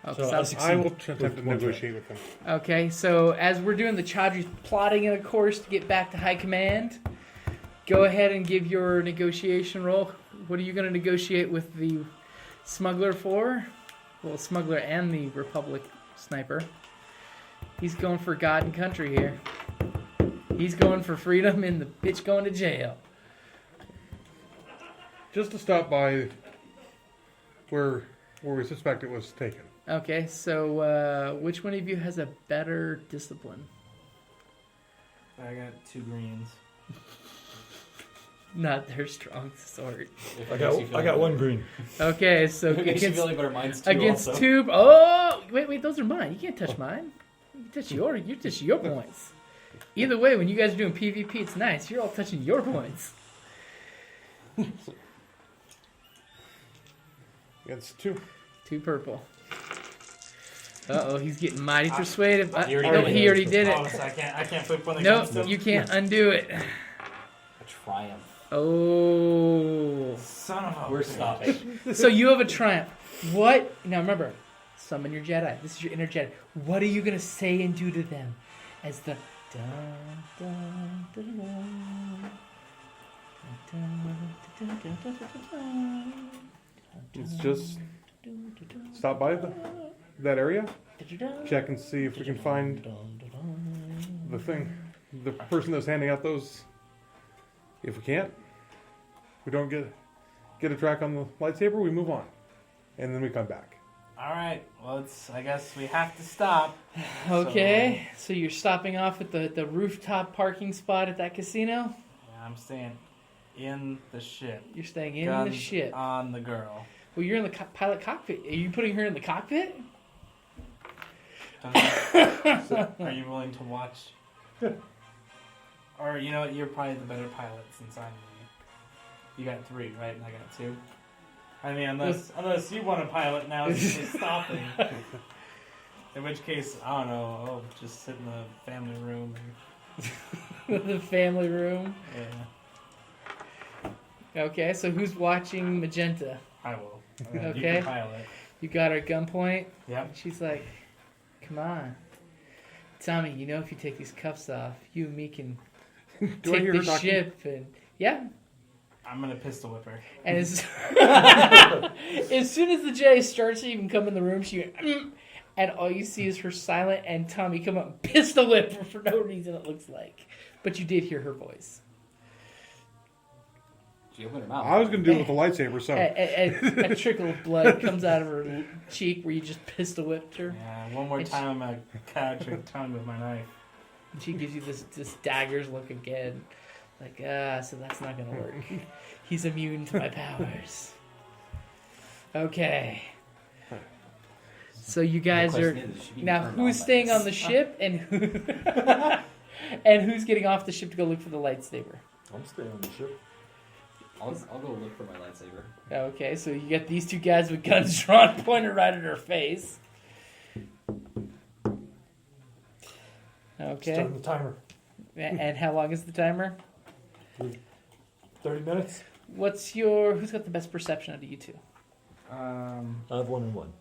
Okay, So so- I succeed. I will attempt to one negotiate with them. okay, so as we're doing the Chadra's plotting in a course to get back to high command, go ahead and give your negotiation roll. What are you going to negotiate with the smuggler for? Well, smuggler and the Republic sniper. He's going for God and country here. He's going for freedom and the bitch going to jail. Just to stop by where we suspect it was taken. Okay, so which one of you has a better discipline? I got 2 greens. Not their strong sort. I got one green. Okay, so It makes you against, feel like better. Mine's 2 against also. two. Oh, wait, those are mine. You can't touch mine. You touch your points. Either way, when you guys are doing PvP, it's nice. You're all touching your points. Against 2. 2 purple. Uh-oh, he's getting mighty persuasive. He already Nope, did it. he already did Oh, it. so I can't flip one Nope, against him? you can't undo it. A triumph. Oh. Son of a We're bitch. stopping. So you have a triumph. What? Now remember, summon your Jedi. This is your inner Jedi. What are you going to say and do to them? As the... dun, dun, dun, dun, dun, dun, dun, dun, dun, It's just stop by that area, check and see if we can find the thing, the person that's handing out those. If we can't, we don't get a track on the lightsaber, we move on, and then we come back. All right. Well, I guess we have to stop. Okay, so you're stopping off at the rooftop parking spot at that casino? Yeah, I'm staying in the ship. You're staying in Guns the ship. on the girl. Well, you're in the pilot cockpit. Are you putting her in the cockpit? Are you willing to watch? Or you know what? You're probably the better pilot since I'm the. You got 3, right? And I got 2. I mean, unless you want to pilot now, just stopping. In which case, I don't know. I'll just sit in the family room. The family room. Yeah, Okay, so who's watching Magenta? I will. Okay. You can pilot. You got her at gunpoint? Yep. She's like, come on. Tommy, you know if you take these cuffs off, you and me can Do I take hear the her talking? ship and... Yeah. I'm gonna pistol whip her. And as soon as the Jedi starts to even come in the room, she and all you see is her silent and Tommy come up and pistol whip her for no reason, it looks like. But you did hear her voice. She opened her mouth. I was going to do it with a lightsaber, so A trickle of blood comes out of her cheek where you just pistol whipped her. Yeah, one more And time I'm gonna catch her tongue with my knife. And she gives you this daggers look again. Like, so that's not going to work. He's immune to my powers. Okay. So you guys are... Now, who's staying on the ship and who... and who's getting off the ship to go look for the lightsaber? I'm staying on the ship. I'll go look for my lightsaber. Okay, so you get these 2 guys with guns drawn, pointed right at her face. Okay. Starting the timer. And how long is the timer? 30 minutes. Who's got the best perception out of you 2? I have 1 and 1.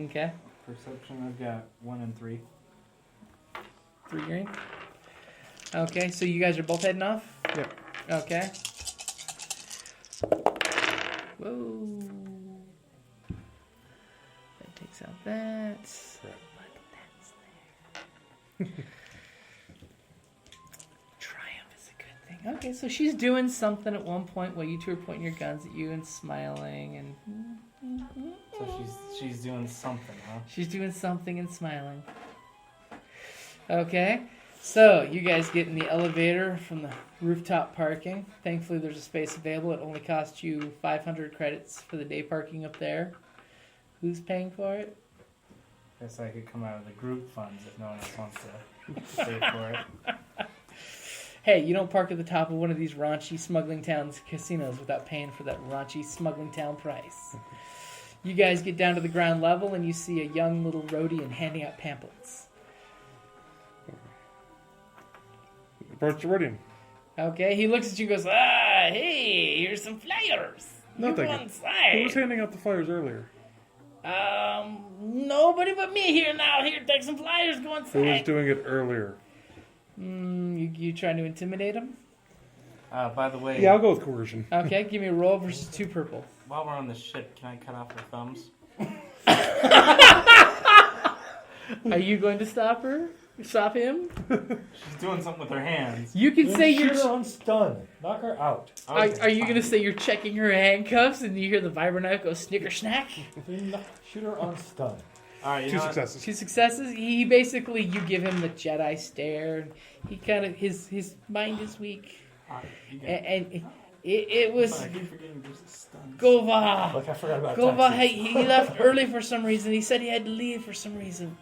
Okay. Perception, I've got 1 and 3. 3 green. Okay, so you guys are both heading off? Yep. Okay. Whoa. That takes out that. But that's there. Triumph is a good thing. Okay, so she's doing something at one point while you two are pointing your guns at you and smiling and... So she's doing something, huh? She's doing something and smiling. Okay. So, you guys get in the elevator from the rooftop parking. Thankfully, there's a space available. It only costs you 500 credits for the day parking up there. Who's paying for it? Guess I could come out of the group funds if no one else wants to pay for it. Hey, you don't park at the top of one of these raunchy smuggling towns casinos without paying for that raunchy smuggling town price. You guys get down to the ground level and you see a young little Rhodian handing out pamphlets. Approach the Rhodian. Okay, he looks at you and goes, hey, here's some flyers. No, You thank go you. inside. Who was handing out the flyers earlier? Nobody but me here now. Here, take some flyers, go inside. Who was doing it earlier? You trying to intimidate him? By the way, Yeah, I'll go with coercion. Okay, give me a roll versus 2 purple. while we're on the ship, can I cut off her thumbs? Are you going to stop her? Stop him? She's doing something with her hands. You can say Shoot you're... her on stun. Knock her out. Are you going to say you're checking her handcuffs and you hear the vibronaut go snicker snack? Shoot her on stun. All right, you 2 know what? successes. 2 successes. He basically, you give him the Jedi stare. He kind of, his mind is weak. All right, you got it. And it was... I keep forgetting there's a stun. Gova! Like I forgot about Gova, taxes. he left early for some reason. He said he had to leave for some reason.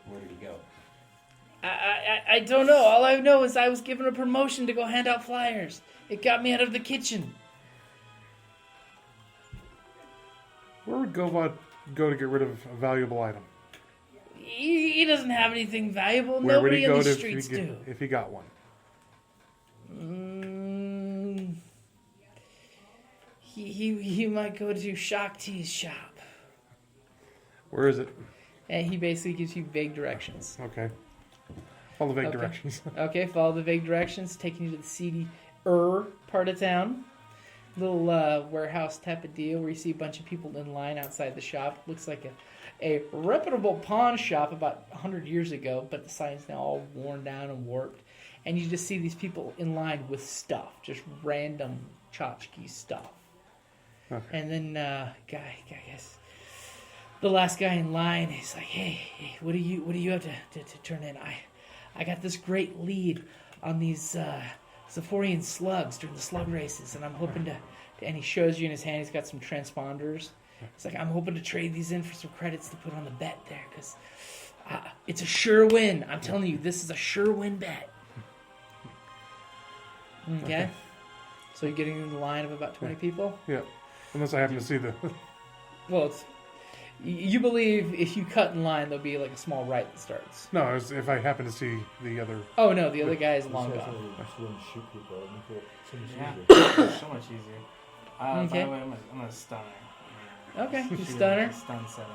Where did he go? I don't know. All I know is I was given a promotion to go hand out flyers. It got me out of the kitchen. Where would Govad go to get rid of a valuable item? He doesn't have anything valuable. Where would Nobody he in go the to streets do. if he got one? He might go to Shakti's shop. Where is it? And he basically gives you vague directions. Okay. All the vague Okay. directions. Okay, follow the vague directions, taking you to the seedy part of town. Little warehouse type of deal where you see a bunch of people in line outside the shop. Looks like a reputable pawn shop about 100 years ago, but the sign's now all worn down and warped. And you just see these people in line with stuff, just random tchotchke stuff. Okay. And then guys, the last guy in line, he's like, hey, what do you have to turn in? I got this great lead on these Zephorian slugs during the slug races, and I'm hoping to, and he shows you in his hand, he's got some transponders. It's like, I'm hoping to trade these in for some credits to put on the bet there, because it's a sure win. I'm telling you, this is a sure win bet. Okay? So you're getting in the line of about 20 people? Yeah. Unless I happen to see the... Well, it's... You believe if you cut in line, there'll be like a small right that starts. No, if I happen to see the other... Oh, no, the other guy is long gone. Shoot people. It'd make it so much Yeah, easier. so much easier. Okay. By the way, I'm gonna stun her. Okay, you Shoot her stun with her. a Stun setting.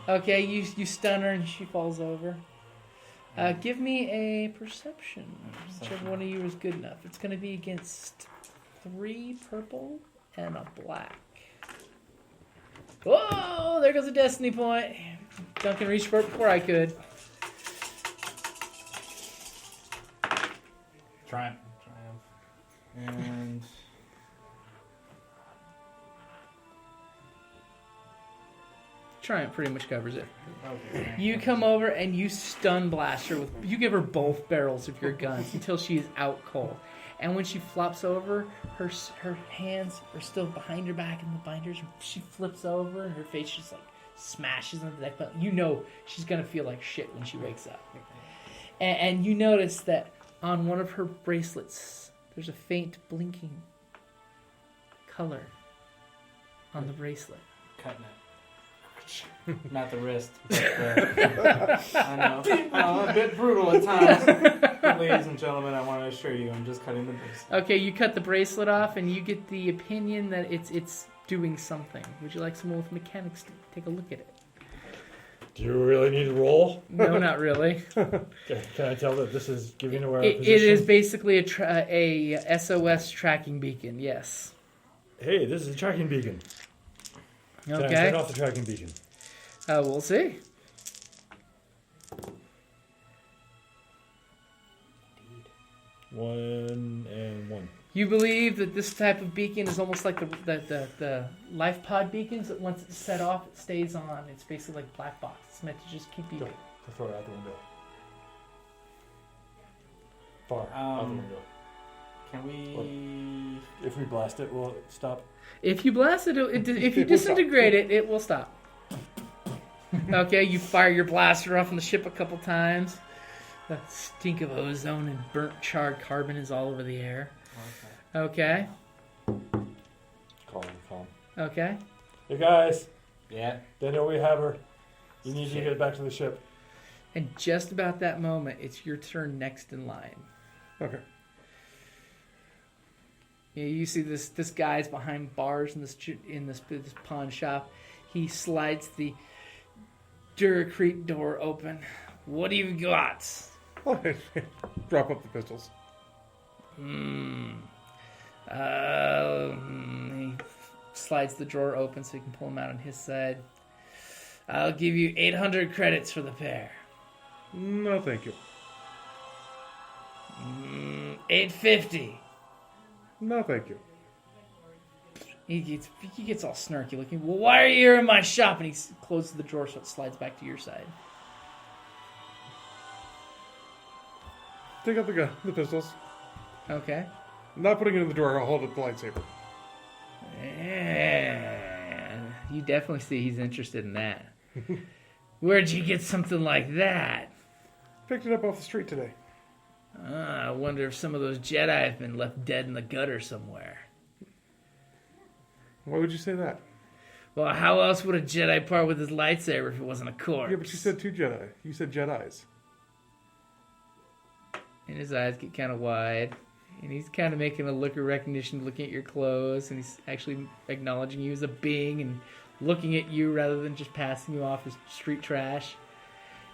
So Okay, you stun her and she falls over. Give me a perception. Whichever one of you is good enough. It's going to be against 3 purple and a black. Whoa! There goes a destiny point. Duncan reached for it before I could. Triumph. And Triumph pretty much covers it. okay. You come over and you stun blast her with. You give her both barrels of your guns until she is out cold. And when she flops over, her hands are still behind her back in the binders. She flips over and her face just like smashes into the deck. But you know she's gonna feel like shit when she wakes up. And you notice that on one of her bracelets, there's a faint blinking color on the bracelet. Cutting it. Not the wrist. But I know. I'm a bit brutal at times. But ladies and gentlemen, I want to assure you, I'm just cutting the bracelet. Okay, you cut the bracelet off, and you get the opinion that it's doing something. Would you like someone with mechanics to take a look at it? Do you really need to roll? No, not really. Okay, can I tell that this is giving away our It position? is basically a SOS tracking beacon, yes. Hey, this is a tracking beacon. Can I Okay. turn off the tracking beacon? We'll see. One and one. You believe that this type of beacon is almost like the life pod beacons that once it's set off, it stays on. It's basically like black box. It's meant to just keep you... Go. I'll throw it out the window. Far out the window. Can we? If we blast it, will it stop? If you blast it, if you disintegrate it, it will stop. Okay, you fire your blaster off on the ship a couple times. The stink of ozone and burnt charred carbon is all over the air. Okay. Calm. Okay. Hey guys, Yeah. Daniel, we have her. You need to get back to the ship. And just about that moment, it's your turn next in line. Okay. Yeah, you see this guy's behind bars in this pawn shop. He slides the Duracrete door open. What do you got? Drop up the pistols. He slides the drawer open so you can pull them out on his side. I'll give you 800 credits for the pair. No, thank you. 850. No, thank you. He gets all snarky looking. Well, why are you here in my shop? And he closes the drawer so it slides back to your side. Take out the pistols. Okay. I'm not putting it in the drawer. I'll hold up the lightsaber. Yeah. You definitely see he's interested in that. Where'd you get something like that? Picked it up off the street today. I wonder if some of those Jedi have been left dead in the gutter somewhere. Why would you say that? Well, how else would a Jedi part with his lightsaber if it wasn't a corpse? Yeah, but you said two Jedi. You said Jedis. And his eyes get kind of wide. And he's kind of making a look of recognition, looking at your clothes. And he's actually acknowledging you as a being and looking at you rather than just passing you off as street trash.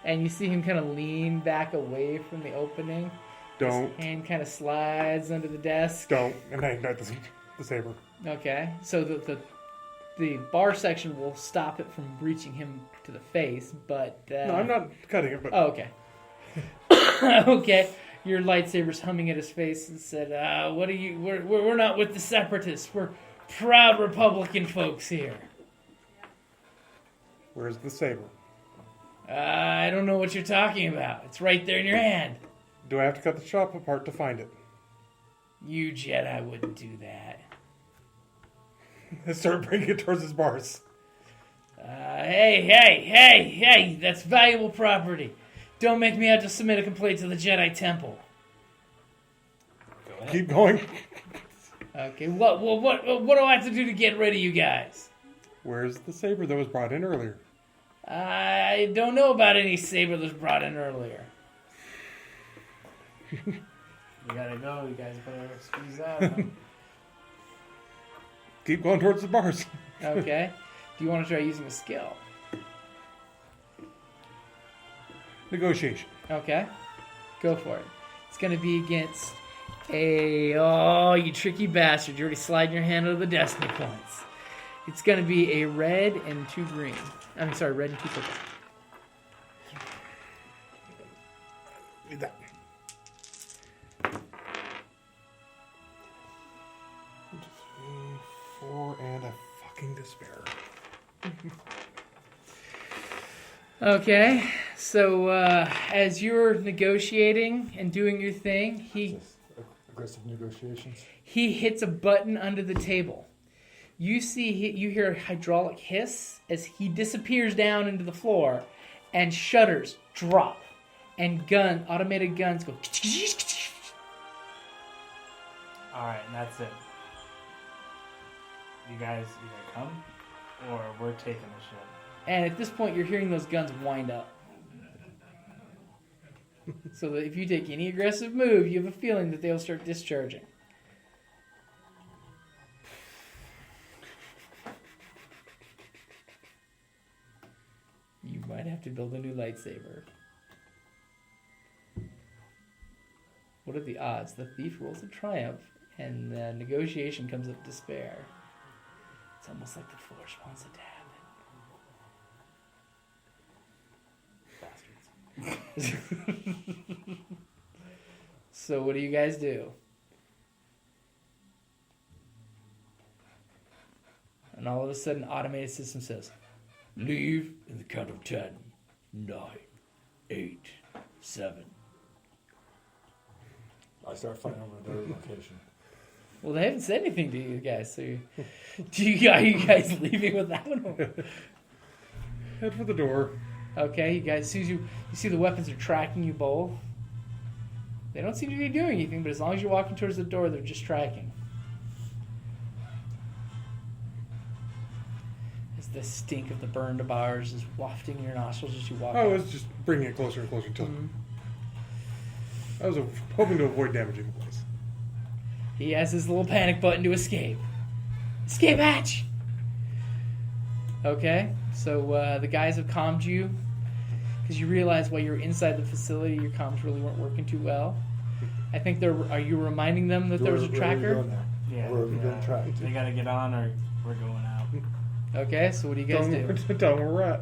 And you see him kind of lean back away from the opening. Don't. His hand kind of slides under the desk. Don't. And I ignite the saber. Okay. So the bar section will stop it from reaching him to the face, but... No, I'm not cutting it, but... Oh, okay. Okay. Your lightsaber's humming at his face and said, what are you... We're not with the separatists. We're proud Republican folks here. Where's the saber? I don't know what you're talking about. It's right there in your hand. Do I have to cut the shop apart to find it? You Jedi wouldn't do that. I start bringing it towards his bars. Hey, that's valuable property. Don't make me have to submit a complaint to the Jedi Temple. Go ahead. Keep going. Okay, what do I have to do to get rid of you guys? Where's the saber that was brought in earlier? I don't know about any saber that was brought in earlier. You gotta go. You guys better squeeze out. Keep going towards the bars. Okay. Do you want to try using a skill? Negotiation. Okay. Go for it. It's going to be against oh, you tricky bastard. You're already sliding your hand over the destiny points. It's going to be a red and 2 green. red and 2 purple. Need that. 1, 2, 3, 4, and a fucking despair. Okay. So, as you're negotiating and doing your thing, he Aggressive negotiations. hits a button under the table. You hear a hydraulic hiss as he disappears down into the floor, and shutters drop, and automated guns go. All right, and that's it. You guys either come, or we're taking the ship. And at this point, you're hearing those guns wind up. So that if you take any aggressive move, you have a feeling that they'll start discharging. You You might have to build a new lightsaber. What are the odds? The thief rolls a triumph, and the negotiation comes up despair. It's almost like the Force wants it to happen. So what do you guys do? And all of a sudden, automated system says, leave in the count of 10, 9, 8, 7. I start flying over their location. Well, they haven't said anything to you guys, so are you guys leaving without them? Head for the door. Okay, you guys, as soon as you see the weapons are tracking you both. They don't seem to be doing anything, but as long as you're walking towards the door, they're just tracking. As the stink of the burned bars is wafting in your nostrils as you walk I out. was just bringing it closer and closer until I was hoping to avoid damaging the place. He has his little panic button to escape. Escape hatch! Okay, so the guys have calmed you because you realize while you're inside the facility, your comms really weren't working too well. I think are you reminding them that there was a tracker? Yeah, Where are we going to track? They gotta get on or we're going out. Okay, so what do you guys do? Tell them where we're at.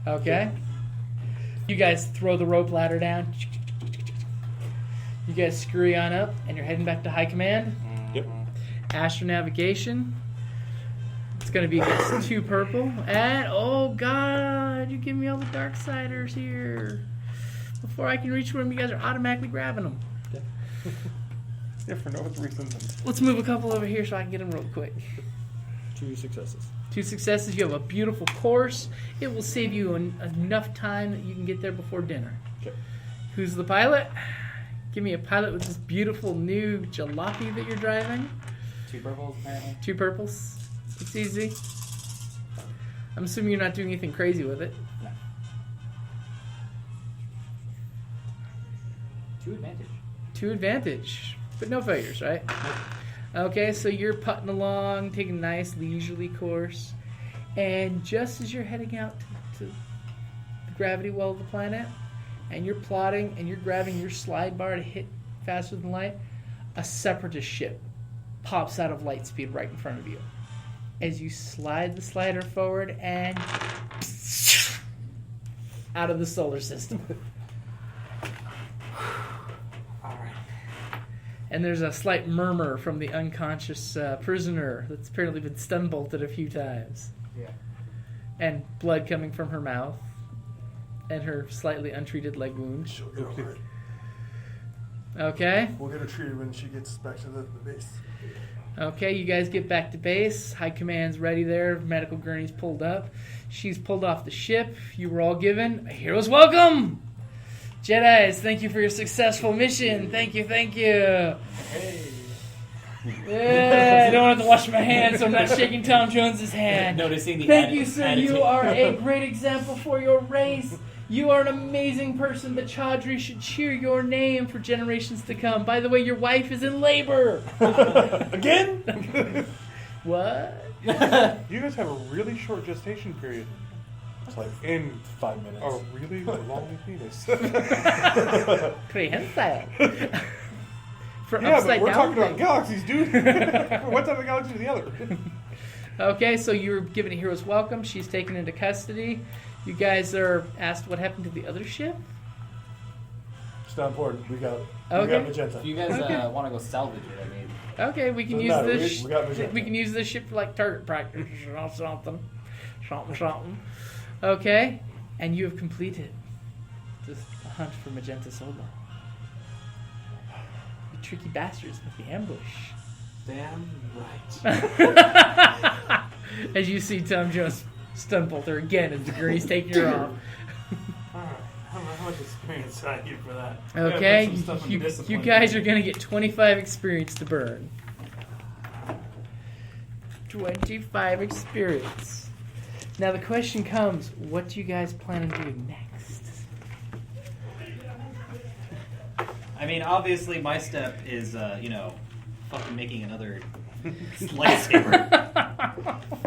Okay. You guys throw the rope ladder down. You guys scurry on up, and you're heading back to high command. Yep. Astronavigation. It's going to be against 2 purple. And, oh god, you give me all the Darksiders here. Before I can reach them, you guys are automatically grabbing them. Yeah, for no other reason than Let's move a couple over here so I can get them real quick. 2 successes. 2 successes. You have a beautiful course. It will save you enough time that you can get there before dinner. Okay. Who's the pilot? Give me a pilot with this beautiful new jalopy that you're driving. 2 purples, apparently. 2 purples. It's easy. I'm assuming you're not doing anything crazy with it. No. 2 advantage. 2 advantage. But no failures, right? Okay, so you're putting along, taking a nice leisurely course. And just as you're heading out to the gravity well of the planet, and you're plotting and you're grabbing your slide bar to hit faster than light, a separatist ship pops out of light speed right in front of you. As you slide the slider forward and out of the solar system. Alright. And there's a slight murmur from the unconscious prisoner that's apparently been stun bolted a few times. Yeah. And blood coming from her mouth. And her slightly untreated leg wound. She'll get over it. Okay. We'll get her treated when she gets back to the base. Okay, you guys get back to base. High command's ready there. Medical gurney's pulled up. She's pulled off the ship. You were all given a hero's welcome. Jedis, thank you for your successful mission. Thank you, thank you. Hey. Yeah, I don't have to wash my hands, so I'm not shaking Tom Jones's hand. Noticing the Thank you, sir. You attitude. are a great example for your race. You are an amazing person. The Chadra should cheer your name for generations to come. By the way, your wife is in labor. again. What? You guys have a really short gestation period. It's like In 5 minutes. a really long penis. Prehensile. For Yeah, but upside we're down talking about thing. galaxies, dude. From one side of the galaxy to the other. Okay, so you were given a hero's welcome. She's taken into custody. You guys are asked what happened to the other ship. It's not important. We got Okay. Magenta. If you guys Okay. want to go salvage it, I mean, Okay, we can Doesn't use matter, this. we got Magenta. We can use this ship for like target practice or something. Okay, and you have completed the hunt for Magenta Solo. You tricky bastards with the ambush. Damn right. As you see Tom Jones stun bolt her again as the gurney's taking her off. Alright. How much experience did I get for that? Okay, I gotta put some stuff in you discipline. guys are going to get 25 experience to burn. 25 experience. Now the question comes, what do you guys plan on doing next? I mean, obviously my step is, fucking making another lightsaber.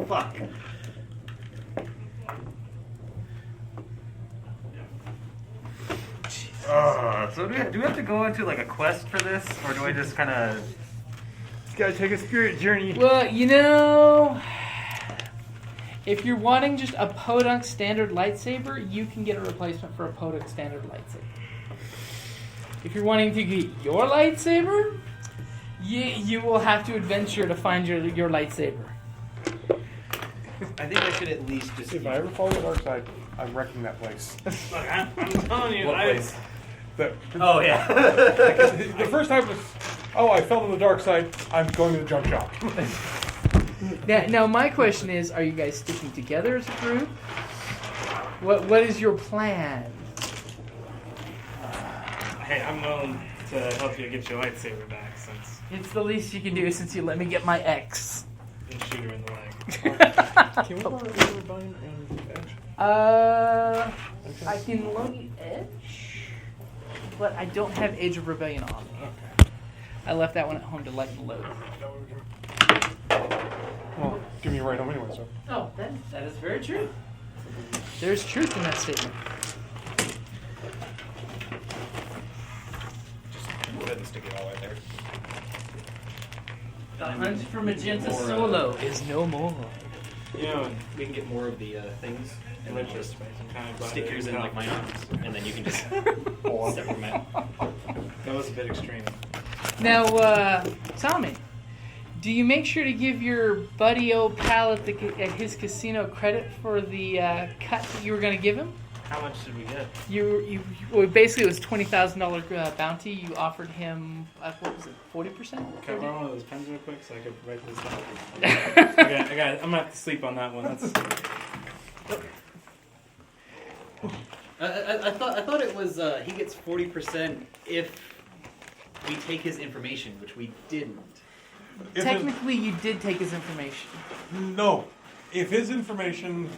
Fuck. So do we have to go into like a quest for this, or do I just kind of? Just gotta take a spirit journey. Well, you know, if you're wanting just a podunk standard lightsaber, you can get a replacement for a podunk standard lightsaber. If you're wanting to get your lightsaber, you will have to adventure to find your lightsaber. I think I should at least just. If I ever follow the dark side, I'm wrecking that place. Look, I'm telling you, What place? Oh yeah. The first time was, I fell to the dark side. I'm going to the junk shop. Now, my question is, are you guys sticking together as a group? What is your plan? Hey, I'm willing to help you get your lightsaber back since It's the least you can do since you let me get my X. you shoot her in the leg. Can we borrow Rebellion and Edge? I can load Edge, but I don't have Age of Rebellion on me. Okay. I left that one at home to lighten the load. Well, give me a ride home anyway, so. Oh, that is very true. There's truth in that statement. Go ahead and stick it all right there. The hunt for Magenta Solo is no more. You know, We can get more of the things and then just I'm kind of glad stick I yours in didn't like my help. arms, and then you can just separate them out. That was a bit extreme. Now, Tommy, do you make sure to give your buddy old pal at his casino credit for the cut that you were going to give him? How much did we get? Well, basically it was $20,000 bounty. You offered him what was it, 40%? Can I borrow one of those pens real quick so I could write this down? I'm gonna have to sleep on that one. That's. I thought it was he gets 40% if we take his information, which we didn't. Technically, you did take his information. No. If his information,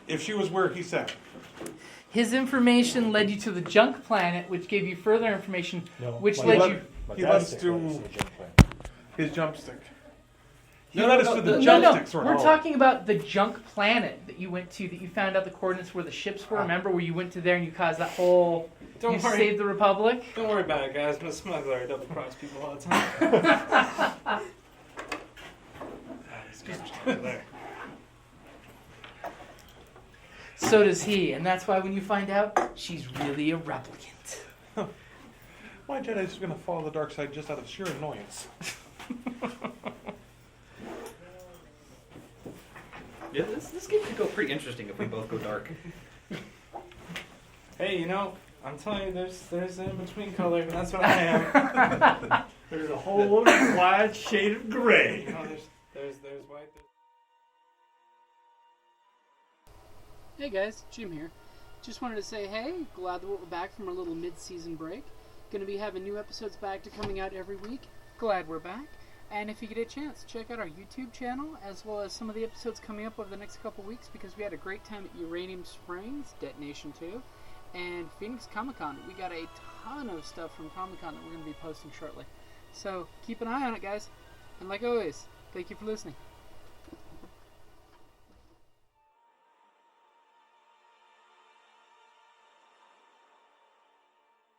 if she was where he said. His information led you to the junk planet, which gave you further information, which led you... He led us to his jump stick. He No, led no, us to no, the no, jump No, sticks. we're talking about the junk planet that you went to, that you found out the coordinates where the ships were. Remember where you went to there and you caused that whole... Don't you worry. saved the Republic? Don't worry about it, guys. I'm a smuggler. I double cross people all the time. There. So does he, and that's why when you find out, she's really a replicant. My Jedi's just going to follow the dark side just out of sheer annoyance. Yeah, this game could go pretty interesting if we both go dark. Hey, you know, I'm telling you, there's an in-between color, and that's what I am. There's a whole wide shade of gray. You know, there's white. Hey guys, Jim here. Just wanted to say hey, glad that we're back from our little mid-season break. Gonna be having new episodes back to coming out every week. Glad we're back. And if you get a chance, check out our YouTube channel, as well as some of the episodes coming up over the next couple weeks, because we had a great time at Uranium Springs, Detonation 2, and Phoenix Comic-Con. We got a ton of stuff from Comic-Con that we're going to be posting shortly. So keep an eye on it, guys. And like always, thank you for listening.